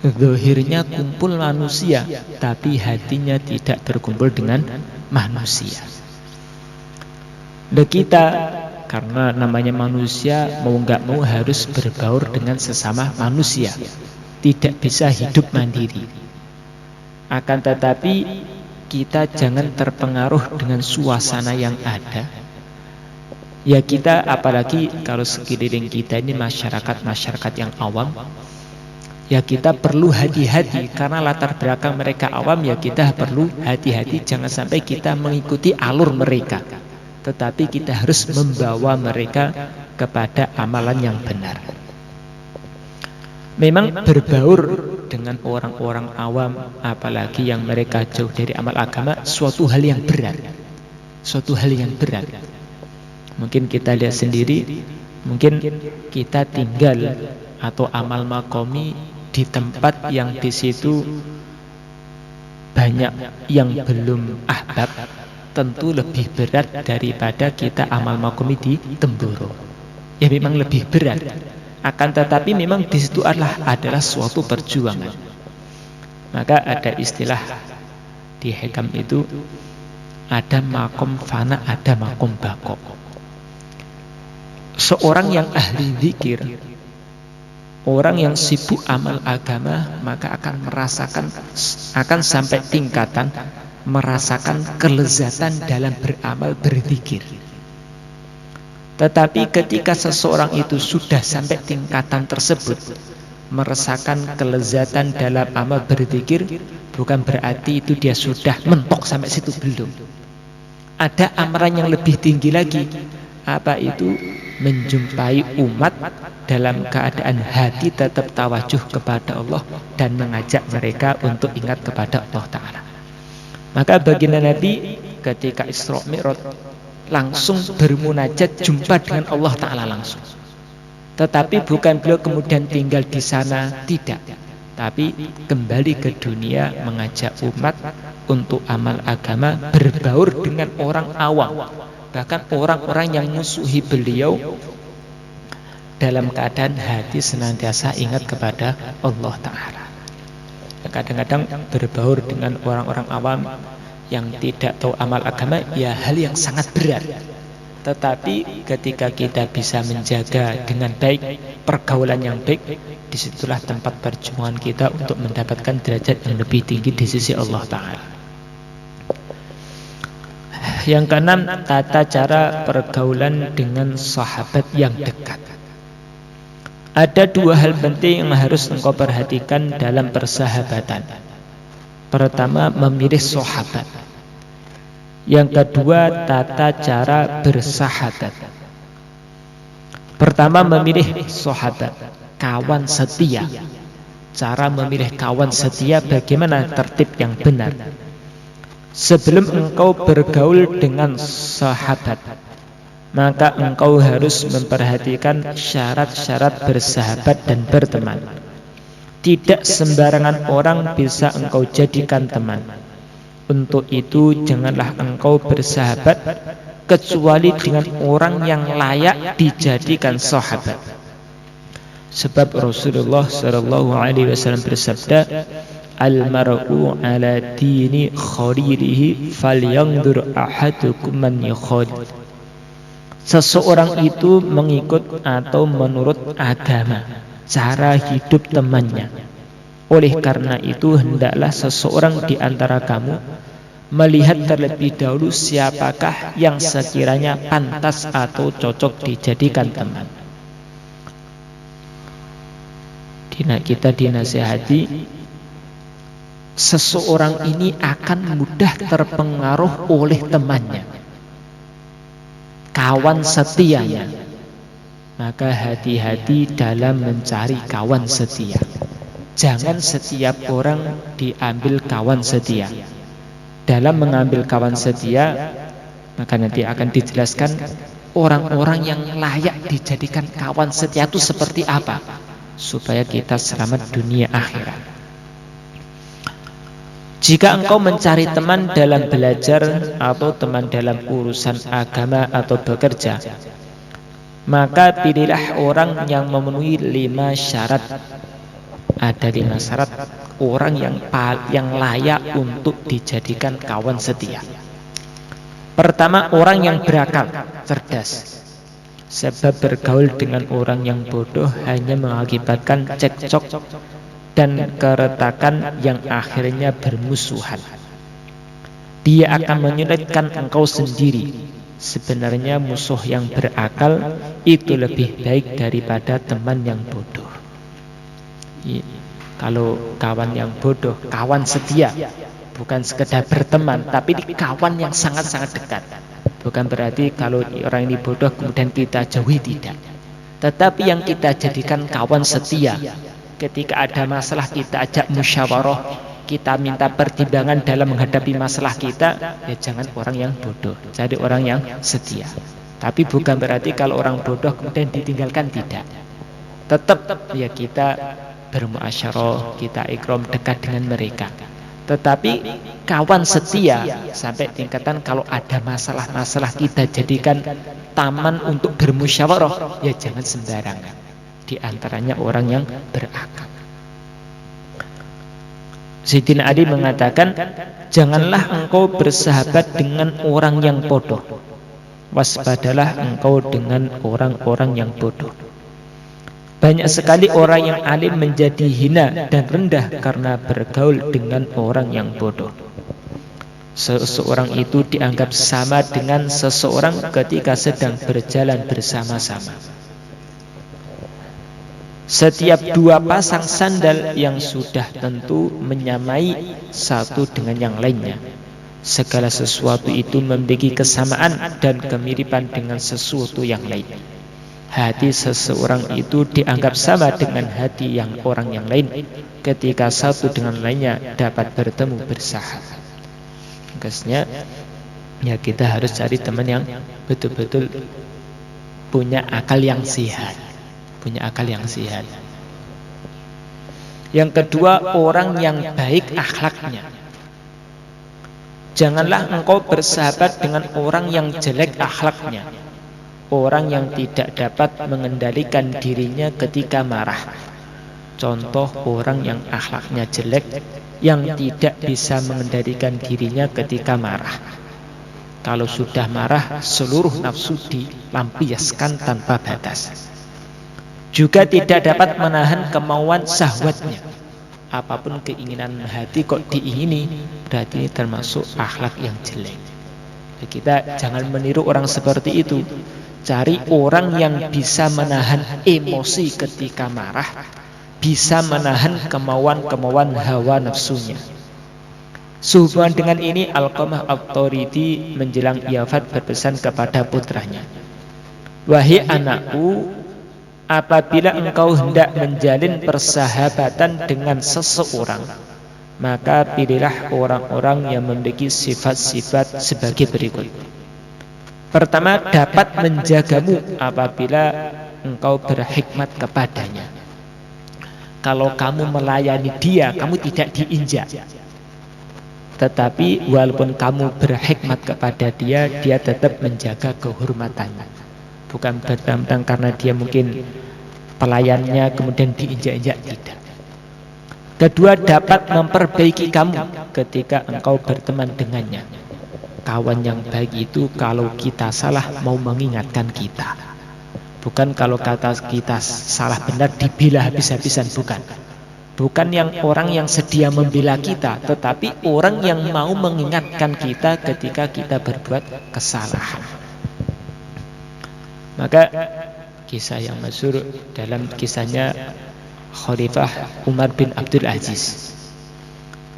Zahirnya kumpul manusia, tapi hatinya tidak berkumpul dengan manusia. Dan kita karena namanya manusia mau nggak mau harus berbaur dengan sesama manusia, tidak bisa hidup mandiri. Akan tetapi kita jangan terpengaruh dengan suasana yang ada. Ya kita apalagi kalau sekeliling kita ini masyarakat yang awam, ya kita perlu hati-hati karena latar belakang mereka awam, ya kita perlu hati-hati jangan sampai kita mengikuti alur mereka. Tetapi kita harus membawa mereka kepada amalan yang benar. Memang berbaur dengan orang-orang awam, apalagi yang mereka jauh dari amal agama, suatu hal yang berat. Suatu hal yang berat. Mungkin kita lihat sendiri, mungkin kita tinggal atau amal makomi di tempat yang di situ banyak yang belum ahbab, tentu lebih berat daripada kita amal makomi di Temboro. Ya memang lebih berat. Akan tetapi memang di situ adalah suatu perjuangan. Maka ada istilah di hikam itu, ada makom fana, ada makom bako. Seorang yang ahli zikir, orang yang sibuk amal agama, maka akan sampai tingkatan merasakan kelezatan dalam beramal berzikir. Tetapi ketika seseorang itu sudah sampai tingkatan tersebut, merasakan kelezatan dalam amal berzikir, bukan berarti itu dia sudah mentok sampai situ, belum. Ada amalan yang lebih tinggi lagi. Apa itu? Menjumpai umat dalam keadaan hati tetap tawajuh kepada Allah dan mengajak mereka untuk ingat kepada Allah Ta'ala. Maka baginda Nabi ketika Isra Mi'raj langsung bermunajat, jumpa dengan Allah Ta'ala langsung. Tetapi bukan beliau kemudian tinggal di sana, tidak. Tapi kembali ke dunia mengajak umat untuk amal agama, berbaur dengan orang awam. Bahkan orang-orang yang musuhi beliau dalam keadaan hati senantiasa ingat kepada Allah Ta'ala. Kadang-kadang berbaur dengan orang-orang awam yang tidak tahu amal agama, ya hal yang sangat berat. Tetapi ketika kita bisa menjaga dengan baik pergaulan yang baik, disitulah tempat perjuangan kita untuk mendapatkan derajat yang lebih tinggi di sisi Allah Ta'ala. Yang keenam, tata cara pergaulan dengan sahabat yang dekat. Ada dua hal penting yang harus engkau perhatikan dalam persahabatan. Pertama, memilih sahabat. Yang kedua, tata cara bersahabat. Pertama, memilih sahabat, kawan setia. Cara memilih kawan setia, bagaimana tertib yang benar. Sebelum engkau bergaul dengan sahabat, maka engkau harus memperhatikan syarat-syarat bersahabat dan berteman. Tidak sembarangan orang bisa engkau jadikan teman. Untuk itu janganlah engkau bersahabat kecuali dengan orang yang layak dijadikan sahabat. Sebab Rasulullah SAW bersabda, "Al-mar'u ala dini khalilihi falyanzur ahadukum man yukhalil." Seseorang itu mengikut atau menurut agama, cara hidup temannya. Oleh karena itu hendaklah seseorang di antara kamu melihat terlebih dahulu siapakah yang sekiranya pantas atau cocok dijadikan teman. Kita dinasihati, seseorang ini akan mudah terpengaruh oleh temannya, kawan setianya. Maka hati-hati dalam mencari kawan setia. Jangan setiap orang diambil kawan setia. Dalam mengambil kawan setia, maka nanti akan dijelaskan orang-orang yang layak dijadikan kawan setia itu seperti apa, supaya kita selamat dunia akhirat. Jika engkau mencari teman dalam belajar atau teman dalam urusan agama atau bekerja, maka pilihlah orang yang memenuhi 5 syarat. Ada 5 syarat orang yang layak untuk dijadikan kawan setia. Pertama, orang yang berakal, cerdas. Sebab bergaul dengan orang yang bodoh hanya mengakibatkan cekcok dan keretakan yang akhirnya bermusuhan. Dia akan menyulitkan engkau sendiri. Sebenarnya musuh yang berakal itu lebih baik daripada teman yang bodoh. Kalau kawan yang bodoh, kawan setia, bukan sekedar berteman, tapi kawan yang sangat-sangat dekat. Bukan berarti kalau orang ini bodoh kemudian kita jauhi, tidak. Tetapi yang kita jadikan kawan setia, ketika ada masalah kita ajak musyawarah, kita minta pertimbangan dalam menghadapi masalah kita, ya jangan orang yang bodoh, jadi orang yang setia. Tapi bukan berarti kalau orang bodoh kemudian ditinggalkan, tidak. Tetap ya kita bermuasyarah, kita ikram dekat dengan mereka. Tetapi kawan setia sampai tingkatan kalau ada masalah-masalah kita jadikan taman untuk bermusyawarah, ya jangan sembarangan. Di antaranya orang yang berakal. Sayyidina Ali mengatakan, janganlah engkau bersahabat dengan orang yang bodoh. Waspadalah engkau dengan orang-orang yang bodoh. Banyak sekali orang yang alim menjadi hina dan rendah karena bergaul dengan orang yang bodoh. Seseorang itu dianggap sama dengan seseorang ketika sedang berjalan bersama-sama. Setiap dua pasang sandal yang sudah tentu menyamai satu dengan yang lainnya. Segala sesuatu itu memiliki kesamaan dan kemiripan dengan sesuatu yang lain. Hati seseorang itu dianggap sama dengan hati yang orang yang lain ketika satu dengan lainnya dapat bertemu bersahabat. Maksudnya ya kita harus cari teman yang betul-betul punya akal yang sehat. Punya akal yang sehat. Yang kedua, orang yang baik akhlaknya. Janganlah engkau bersahabat dengan orang yang jelek akhlaknya. Orang yang tidak dapat mengendalikan dirinya ketika marah. Contoh orang yang akhlaknya jelek, yang tidak bisa mengendalikan dirinya ketika marah. Kalau sudah marah, seluruh nafsu dilampiaskan tanpa batas. Juga tidak dapat menahan kemauan syahwatnya. Apapun keinginan hati kok diingini, berarti ini termasuk akhlak yang jelek. Kita jangan meniru orang seperti itu. Cari orang yang bisa menahan emosi ketika marah, bisa menahan kemauan-kemauan hawa nafsunya. Sehubungan dengan ini, Alqamah At-Tauridi menjelang wafat berpesan kepada putranya, wahai anakku, apabila engkau hendak menjalin persahabatan dengan seseorang, maka pilihlah orang-orang yang memiliki sifat-sifat sebagai berikut. Pertama, dapat menjagamu apabila engkau berhikmat kepadanya. Kalau kamu melayani dia, kamu tidak diinjak. Tetapi walaupun kamu berhikmat kepada dia, dia tetap menjaga kehormatannya. Bukan bertentang karena dia mungkin pelayannya kemudian diinjak-injak, tidak. Kedua, dapat memperbaiki kamu ketika engkau berteman dengannya. Kawan yang baik itu kalau kita salah mau mengingatkan kita. Bukan kalau kata kita salah benar dibela habis-habisan, bukan. Bukan yang orang yang sedia membela kita, tetapi orang yang mau mengingatkan kita ketika kita berbuat kesalahan. Maka kisah yang masyhur dalam kisahnya Khalifah Umar bin Abdul Aziz.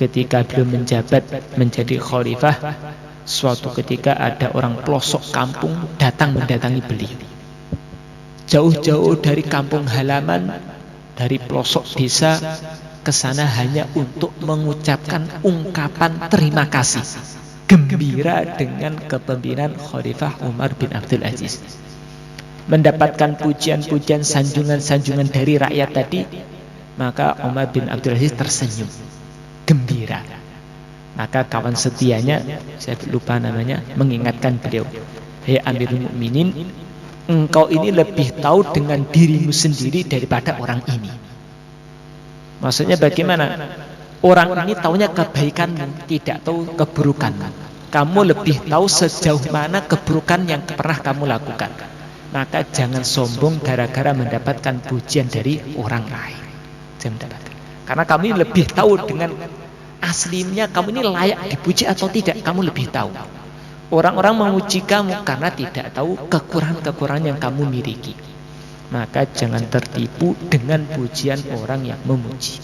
Ketika beliau menjabat menjadi khalifah, suatu ketika ada orang pelosok kampung datang mendatangi beliau. Jauh-jauh dari kampung halaman, dari pelosok desa ke sana hanya untuk mengucapkan ungkapan terima kasih, gembira dengan kepemimpinan Khalifah Umar bin Abdul Aziz. Mendapatkan pujian-pujian, sanjungan-sanjungan dari rakyat tadi, maka Umar bin Abdul Aziz tersenyum, gembira. Maka kawan setianya, saya lupa namanya, mengingatkan beliau, hei Amirul Mukminin, engkau ini lebih tahu dengan dirimu sendiri daripada orang ini. Maksudnya bagaimana? Orang ini taunya kebaikanmu, tidak tahu keburukanmu. Kamu lebih tahu sejauh mana keburukan yang pernah kamu lakukan. Maka jangan sombong gara-gara mendapatkan pujian dari orang lain. Jangan mendapatkan. Karena kamu lebih tahu dengan aslinya kamu ini layak dipuji atau tidak. Kamu lebih tahu. Orang-orang memuji kamu karena tidak tahu kekurangan-kekurangan yang kamu miliki. Maka jangan tertipu dengan pujian orang yang memuji.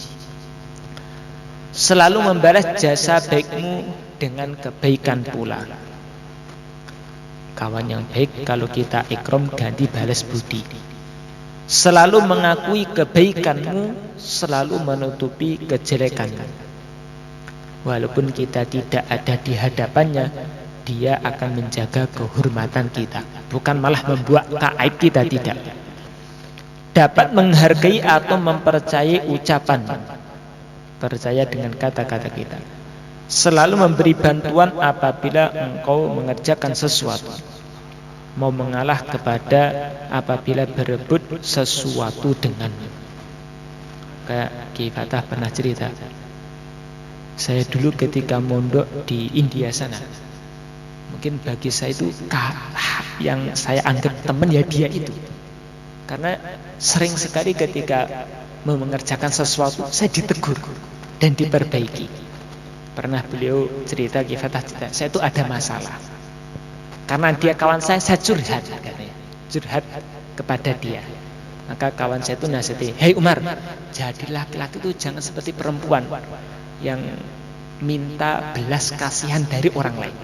Selalu membalas jasa baikmu dengan kebaikan pula. Kawan yang baik kalau kita ikram ganti balas budi. Selalu mengakui kebaikanmu, selalu menutupi kejelekanmu. Walaupun kita tidak ada di hadapannya, dia akan menjaga kehormatan kita, bukan malah membuat aib kita, tidak. Dapat menghargai atau mempercayai ucapan, percaya dengan kata-kata kita. Selalu memberi bantuan apabila engkau mengerjakan sesuatu, mau mengalah kepada apabila berebut sesuatu denganmu. Kayak Ki Fatah pernah cerita, saya dulu ketika mondok di India sana, mungkin bagi saya itu yang saya anggap teman ya dia itu. Karena sering sekali ketika mau mengerjakan sesuatu saya ditegur dan diperbaiki. Pernah beliau cerita, Ki Fatah cerita, saya itu ada masalah. Karena dia kawan saya curhat katanya. Curhat kepada dia. Maka kawan saya itu nasihati, "Hei Umar, jadi laki-laki itu jangan seperti perempuan yang minta belas kasihan dari orang lain.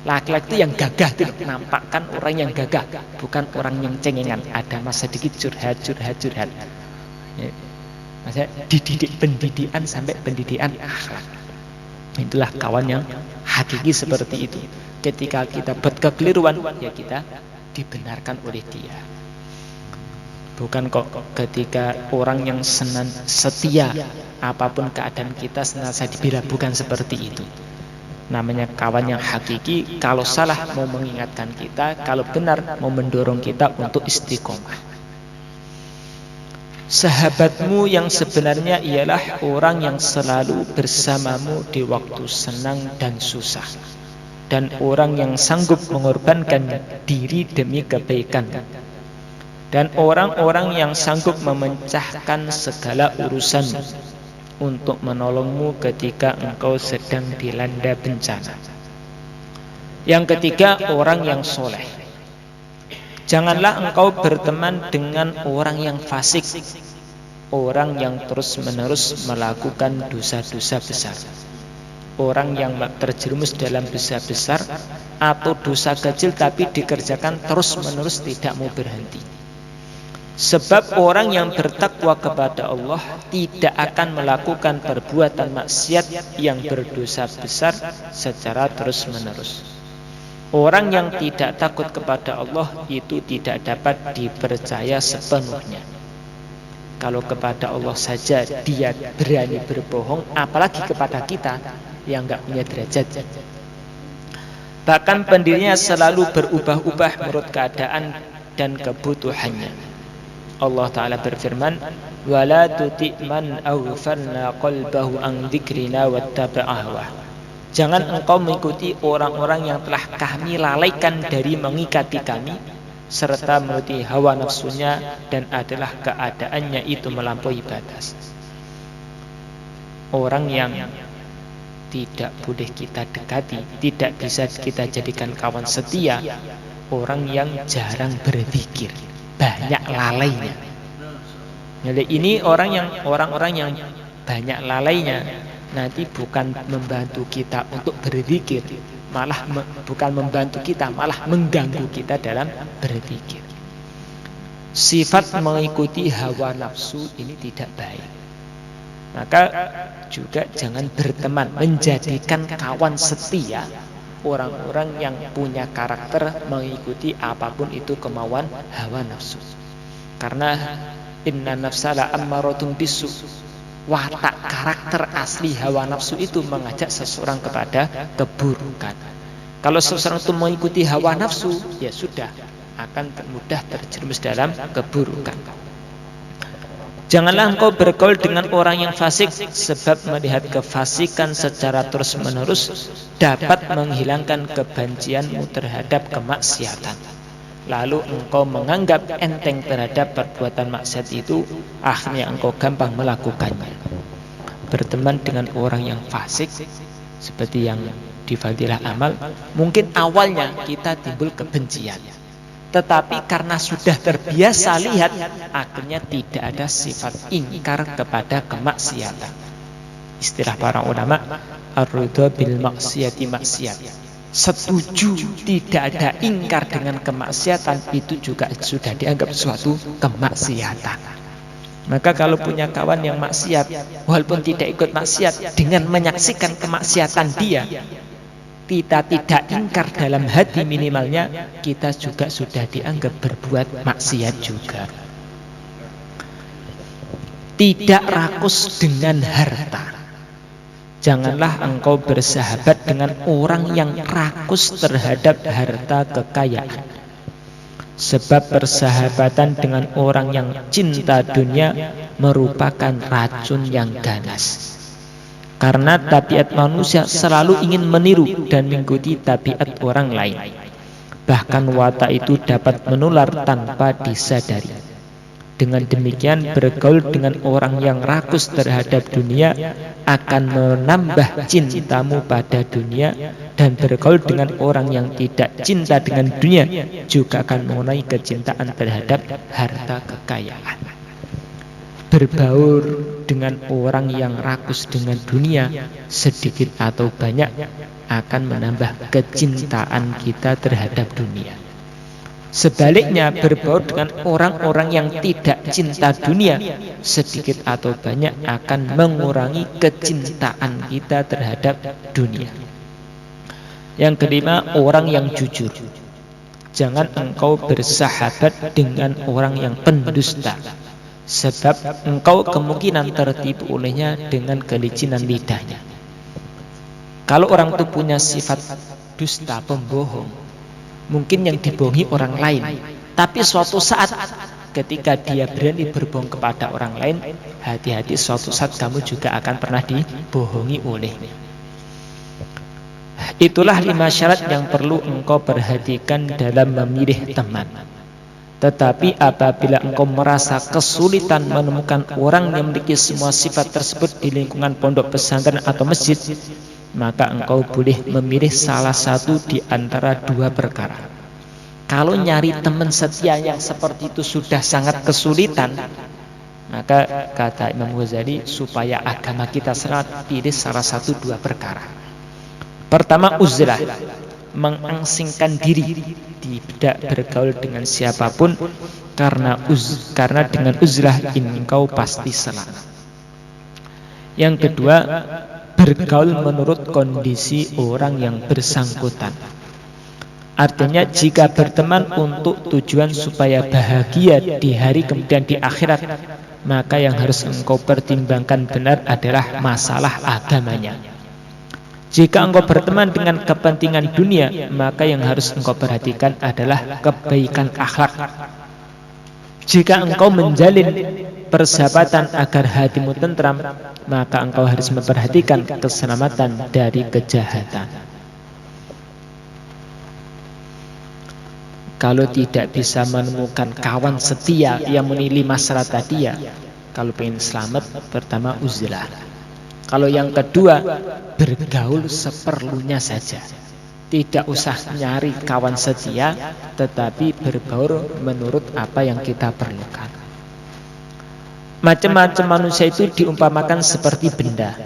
Laki-laki itu yang gagah itu, nampakkan orang yang gagah, bukan orang yang cengengan." Ada masa sedikit curhat. Ya. Maksudnya dididik pendidikan sampai pendidikan akhlak. Itulah kawan yang hakiki seperti itu. Ketika kita buat kekeliruan, ya kita dibenarkan oleh dia. Bukan kok ketika orang yang setia, apapun keadaan kita senantiasa dibela, bukan seperti itu. Namanya kawan yang hakiki, kalau salah mau mengingatkan kita, kalau benar mau mendorong kita untuk istiqomah. Sahabatmu yang sebenarnya ialah orang yang selalu bersamamu di waktu senang dan susah, dan orang yang sanggup mengorbankan diri demi kebaikan, dan orang-orang yang sanggup memecahkan segala urusanmu untuk menolongmu ketika engkau sedang dilanda bencana. Yang ketiga, orang yang soleh. Janganlah engkau berteman dengan orang yang fasik, orang yang terus-menerus melakukan dosa-dosa besar, orang yang terjerumus dalam dosa besar atau dosa kecil tapi dikerjakan terus-menerus tidak mau berhenti. Sebab orang yang bertakwa kepada Allah tidak akan melakukan perbuatan maksiat yang berdosa besar secara terus-menerus. Orang yang tidak takut kepada Allah itu tidak dapat dipercaya sepenuhnya. Kalau kepada Allah saja dia berani berbohong, apalagi kepada kita yang enggak punya derajat. Bahkan pendirinya selalu berubah-ubah menurut keadaan dan kebutuhannya. Allah Ta'ala berfirman, وَلَا تُطِعْ مَنْ أَغْفَلْنَا قَلْبَهُ عَنْ ذِكْرِنَا وَاتَّبَعَ هَوَاهُ. Jangan engkau mengikuti orang-orang yang telah kami lalaikan dari mengikuti kami, serta menuruti hawa nafsunya, dan adalah keadaannya itu melampaui batas. Orang yang tidak boleh kita dekati, tidak bisa kita jadikan kawan setia, orang yang jarang berzikir, banyak lalainya. Jadi ini orang-orang yang banyak lalainya, nanti bukan membantu kita untuk berzikir, malah bukan membantu kita, malah mengganggu kita dalam berzikir. Sifat mengikuti hawa nafsu ini tidak baik. Maka juga jangan berteman, menjadikan kawan setia orang-orang yang punya karakter mengikuti apapun itu kemauan hawa nafsu. Karena inna nafsala ammaratun bisu. Watak karakter asli hawa nafsu itu mengajak seseorang kepada keburukan. Kalau seseorang itu mengikuti hawa nafsu, ya sudah akan mudah terjerumus dalam keburukan. Janganlah engkau bergaul dengan orang yang fasik, sebab melihat kefasikan secara terus-menerus dapat menghilangkan kebencianmu terhadap kemaksiatan. Lalu engkau menganggap enteng terhadap perbuatan maksiat itu, akhirnya engkau gampang melakukannya. Berteman dengan orang yang fasik, seperti yang di fadilah amal, mungkin awalnya kita timbul kebencian, tetapi karena sudah terbiasa lihat, akhirnya tidak ada sifat ingkar kepada kemaksiatan. Istilah para ulama, ar-ridha bil maksiyati maksiat. Setuju tidak ada ingkar dengan kemaksiatan, itu juga sudah dianggap suatu kemaksiatan. Maka kalau punya kawan yang maksiat, walaupun tidak ikut maksiat, dengan menyaksikan kemaksiatan dia, kita tidak ingkar dalam hati, minimalnya kita juga sudah dianggap berbuat maksiat juga. Tidak rakus dengan harta. Janganlah engkau bersahabat dengan orang yang rakus terhadap harta kekayaan. Sebab persahabatan dengan orang yang cinta dunia merupakan racun yang ganas. Karena tabiat manusia selalu ingin meniru dan mengikuti tabiat orang lain. Bahkan watak itu dapat menular tanpa disadari. Dengan demikian, bergaul dengan orang yang rakus terhadap dunia akan menambah cintamu pada dunia, dan bergaul dengan orang yang tidak cinta dengan dunia juga akan mengurangi kecintaan terhadap harta kekayaan. Berbaur dengan orang yang rakus dengan dunia, sedikit atau banyak akan menambah kecintaan kita terhadap dunia. Sebaliknya, berbaur dengan orang-orang yang tidak cinta dunia, sedikit atau banyak akan mengurangi kecintaan kita terhadap dunia. Yang kelima, orang yang jujur. Jangan engkau bersahabat dengan orang yang pendusta, sebab engkau kemungkinan tertipu olehnya dengan kelicinan lidahnya. Kalau orang itu punya sifat dusta, pembohong, mungkin yang dibohongi orang lain, tapi suatu saat ketika dia berani berbohong kepada orang lain, hati-hati, suatu saat kamu juga akan pernah dibohongi olehnya. Itulah 5 syarat yang perlu engkau perhatikan dalam memilih teman. Tetapi apabila engkau merasa kesulitan menemukan orang yang memiliki semua sifat tersebut di lingkungan pondok pesantren atau masjid, maka engkau boleh memilih salah satu di antara 2 perkara. Kalau nyari teman setia yang seperti itu sudah sangat kesulitan, maka kata Imam Ghazali, supaya agama kita selamat, pilih salah satu 2 perkara. Pertama, uzlah, mengangsingkan diri, tidak bergaul dengan siapapun, karena dengan uzlah engkau pasti selamat. Yang kedua, bergaul menurut kondisi orang yang bersangkutan. Artinya, jika berteman untuk tujuan supaya bahagia di hari kemudian di akhirat, maka yang harus engkau pertimbangkan benar adalah masalah agamanya. Jika engkau berteman dengan kepentingan dunia, maka yang harus engkau perhatikan adalah kebaikan akhlak. Jika engkau menjalin persahabatan agar hatimu tentram, maka engkau harus memperhatikan keselamatan dari kejahatan. Kalau tidak bisa menemukan kawan setia yang memilih masalah tadi, ya, kalau ingin selamat, pertama uzlah. Kalau yang kedua, bergaul seperlunya saja. Tidak usah nyari kawan setia, tetapi berbaur menurut apa yang kita perlukan. Macam-macam manusia itu diumpamakan seperti benda.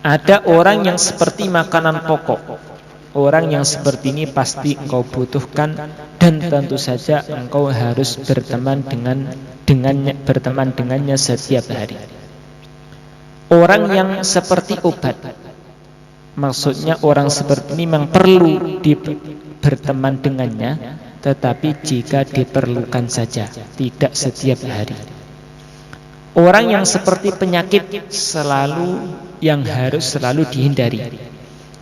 Ada orang yang seperti makanan pokok. Orang yang seperti ini pasti engkau butuhkan, dan tentu saja engkau harus berteman dengannya setiap hari. Orang yang seperti obat, maksudnya orang seperti ini memang perlu berteman dengannya, tetapi jika diperlukan saja, tidak setiap hari. Orang yang seperti penyakit yang harus selalu dihindari.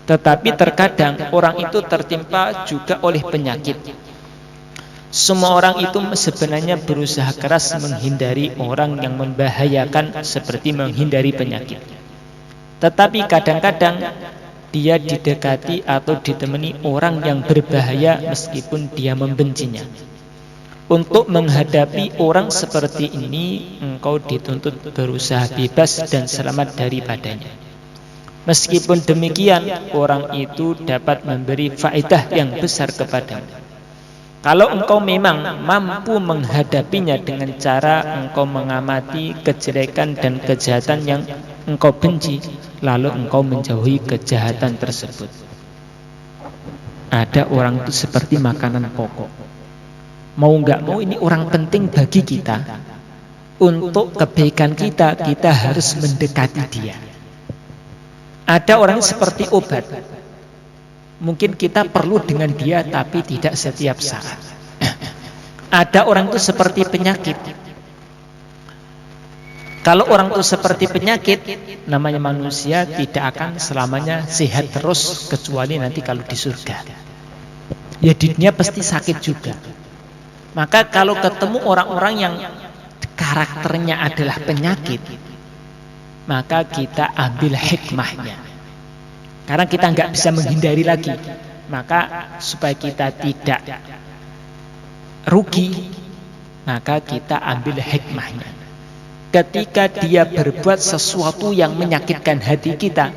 Tetapi terkadang orang itu tertimpa juga oleh penyakit. Semua orang itu sebenarnya berusaha keras menghindari orang yang membahayakan seperti menghindari penyakit. Tetapi kadang-kadang dia didekati atau ditemani orang yang berbahaya meskipun dia membencinya. Untuk menghadapi orang seperti ini, engkau dituntut berusaha bebas dan selamat daripadanya. Meskipun demikian, orang itu dapat memberi faedah yang besar kepadamu. Kalau engkau memang mampu menghadapinya dengan cara engkau mengamati kejelekan dan kejahatan yang engkau benci, lalu engkau menjauhi kejahatan tersebut. Ada orang itu seperti makanan pokok. Mau nggak mau ini orang penting bagi kita. Untuk kebaikan kita, kita harus mendekati dia. Ada orang seperti obat. Mungkin kita perlu dengan dia, tapi tidak setiap saat. Ada orang itu seperti penyakit. Kalau orang itu seperti penyakit, namanya manusia tidak akan selamanya sehat terus, kecuali nanti kalau di surga. Ya di dunia pasti sakit juga. Maka kalau ketemu orang-orang yang karakternya adalah penyakit, maka kita ambil hikmahnya. Karena kita nggak bisa menghindari lagi. Maka supaya kita tidak rugi, maka kita ambil hikmahnya. Ketika dia berbuat sesuatu yang menyakitkan hati kita,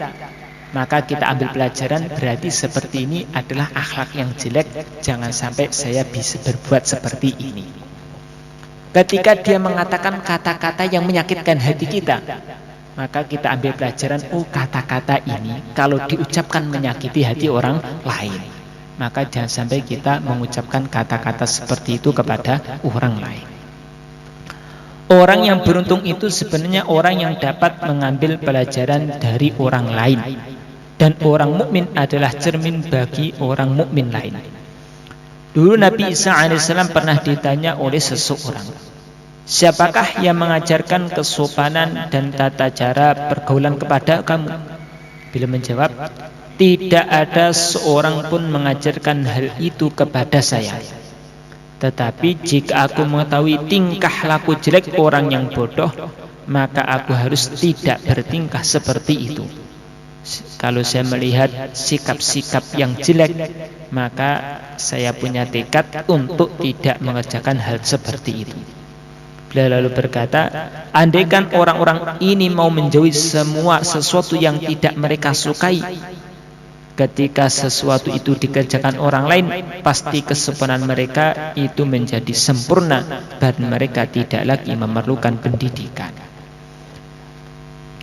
maka kita ambil pelajaran, berarti seperti ini adalah akhlak yang jelek. Jangan sampai saya bisa berbuat seperti ini. Ketika dia mengatakan kata-kata yang menyakitkan hati kita, maka kita ambil pelajaran, oh kata-kata ini kalau diucapkan menyakiti hati orang lain, maka jangan sampai kita mengucapkan kata-kata seperti itu kepada orang lain. Orang yang beruntung itu sebenarnya orang yang dapat mengambil pelajaran dari orang lain. Dan orang mukmin adalah cermin bagi orang mukmin lain. Dulu Nabi Isa AS pernah ditanya oleh seseorang, siapakah yang mengajarkan kesopanan dan tata cara pergaulan kepada kamu? Beliau menjawab, tidak ada seorang pun mengajarkan hal itu kepada saya. Tetapi jika aku mengetahui tingkah laku jelek orang yang bodoh, maka aku harus tidak bertingkah seperti itu. Kalau saya melihat sikap-sikap yang jelek, maka saya punya tekad untuk tidak mengerjakan hal seperti itu. Beliau lalu berkata, andaikan orang-orang ini mau menjauhi semua sesuatu yang tidak mereka sukai, ketika sesuatu itu dikerjakan orang lain, pasti kesempurnaan mereka itu menjadi sempurna dan mereka tidak lagi memerlukan pendidikan.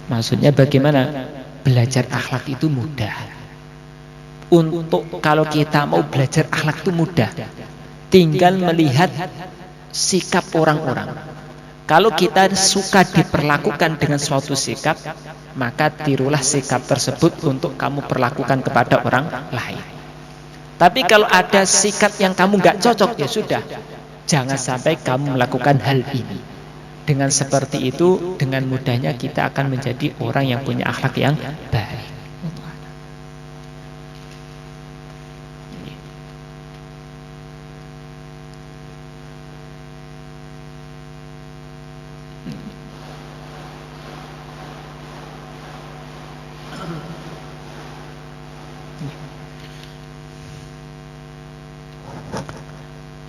Maksudnya bagaimana? Belajar akhlak itu mudah. Untuk kalau kita mau belajar akhlak itu mudah, tinggal melihat sikap orang-orang. Kalau kita suka diperlakukan dengan suatu sikap, maka tirulah sikap tersebut untuk kamu perlakukan kepada orang lain. Tapi kalau ada sikap yang kamu nggak cocok, ya sudah, jangan sampai kamu melakukan hal ini. Dengan seperti itu, dengan mudahnya kita akan menjadi orang yang punya akhlak yang baik.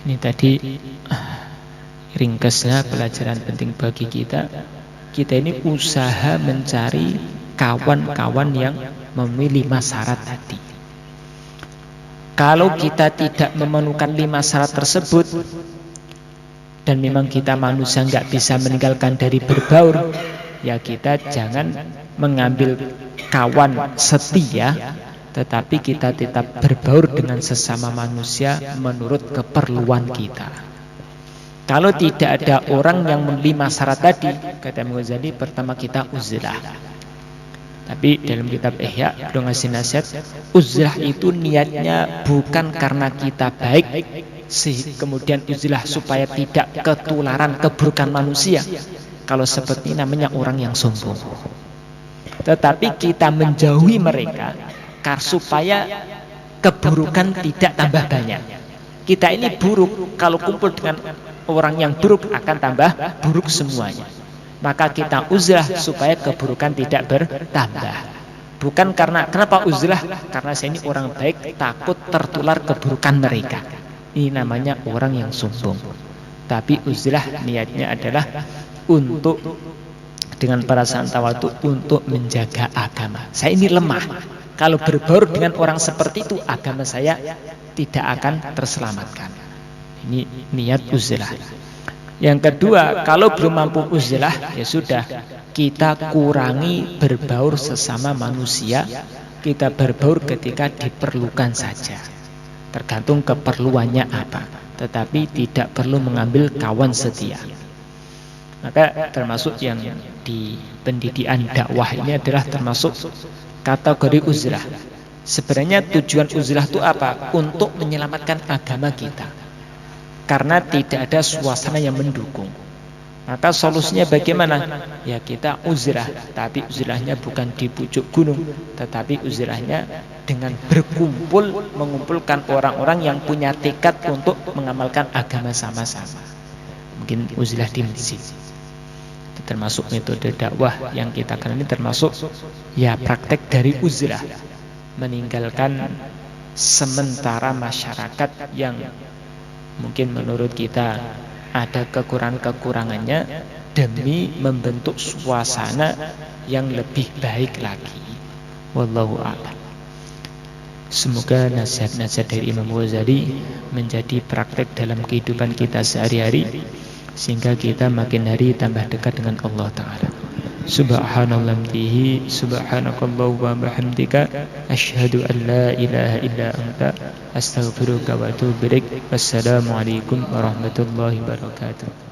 Ini tadi ringkasnya pelajaran penting bagi kita. Kita ini usaha mencari kawan-kawan yang memilih 5 syarat tadi. Kalau kita tidak memenuhkan 5 syarat tersebut, dan memang kita manusia nggak bisa meninggalkan dari berbaur, ya kita jangan mengambil kawan setia, tetapi kita tetap berbaur dengan sesama manusia menurut keperluan kita. Kalau tidak ada orang yang menerima syarat tadi, kata Imam Ghazali, pertama kita uzlah. Tapi dalam kitab Ihya beliau ngasih nasihat, uzlah itu niatnya bukan karena kita baik, kemudian uzlah supaya tidak ketularan keburukan manusia. Kalau seperti namanya orang yang sombong. Tetapi kita menjauhi mereka supaya keburukan tidak tambah banyak. Kita ini buruk, kalau kumpul dengan orang yang buruk akan tambah buruk semuanya. Maka kita uzlah supaya keburukan tidak bertambah. Bukan kenapa uzlah? Karena saya ini orang baik, takut tertular keburukan mereka. Ini namanya orang yang sombong. Tapi uzlah niatnya adalah untuk dengan perasaan tawadhu untuk menjaga agama. Saya ini lemah. Kalau berbaur dengan orang seperti itu, agama saya tidak akan terselamatkan. Ini niat uzlah. Yang kedua, kalau belum mampu uzlah, ya sudah, kita kurangi berbaur sesama manusia. Kita berbaur ketika diperlukan saja, tergantung keperluannya apa. Tetapi tidak perlu mengambil kawan setia. Maka termasuk yang di pendidikan dakwah ini adalah termasuk kategori uzlah. Sebenarnya tujuan uzlah itu apa? Untuk menyelamatkan agama kita. Karena tidak ada suasana yang mendukung. Maka solusinya bagaimana? Ya kita uzlah, tapi uzlahnya bukan di pucuk gunung, tetapi uzlahnya dengan berkumpul, mengumpulkan orang-orang yang punya tekad untuk mengamalkan agama sama-sama. Mungkin uzlah di masjid. Itu termasuk metode dakwah yang kita kenal, ini termasuk ya praktek dari uzlah. Meninggalkan sementara masyarakat yang mungkin menurut kita ada kekurangan-kekurangannya demi membentuk suasana yang lebih baik lagi. Wallahu a'lam. Semoga nasihat-nasihat dari Imam Ghazali menjadi praktek dalam kehidupan kita sehari-hari, sehingga kita makin hari tambah dekat dengan Allah Ta'ala. Subhanallah bihi subhanakallahu wa bihamdika asyhadu an la ilaha illa anta astaghfiruka wa atubu ilaik. Wassalamualaikum warahmatullahi wabarakatuh.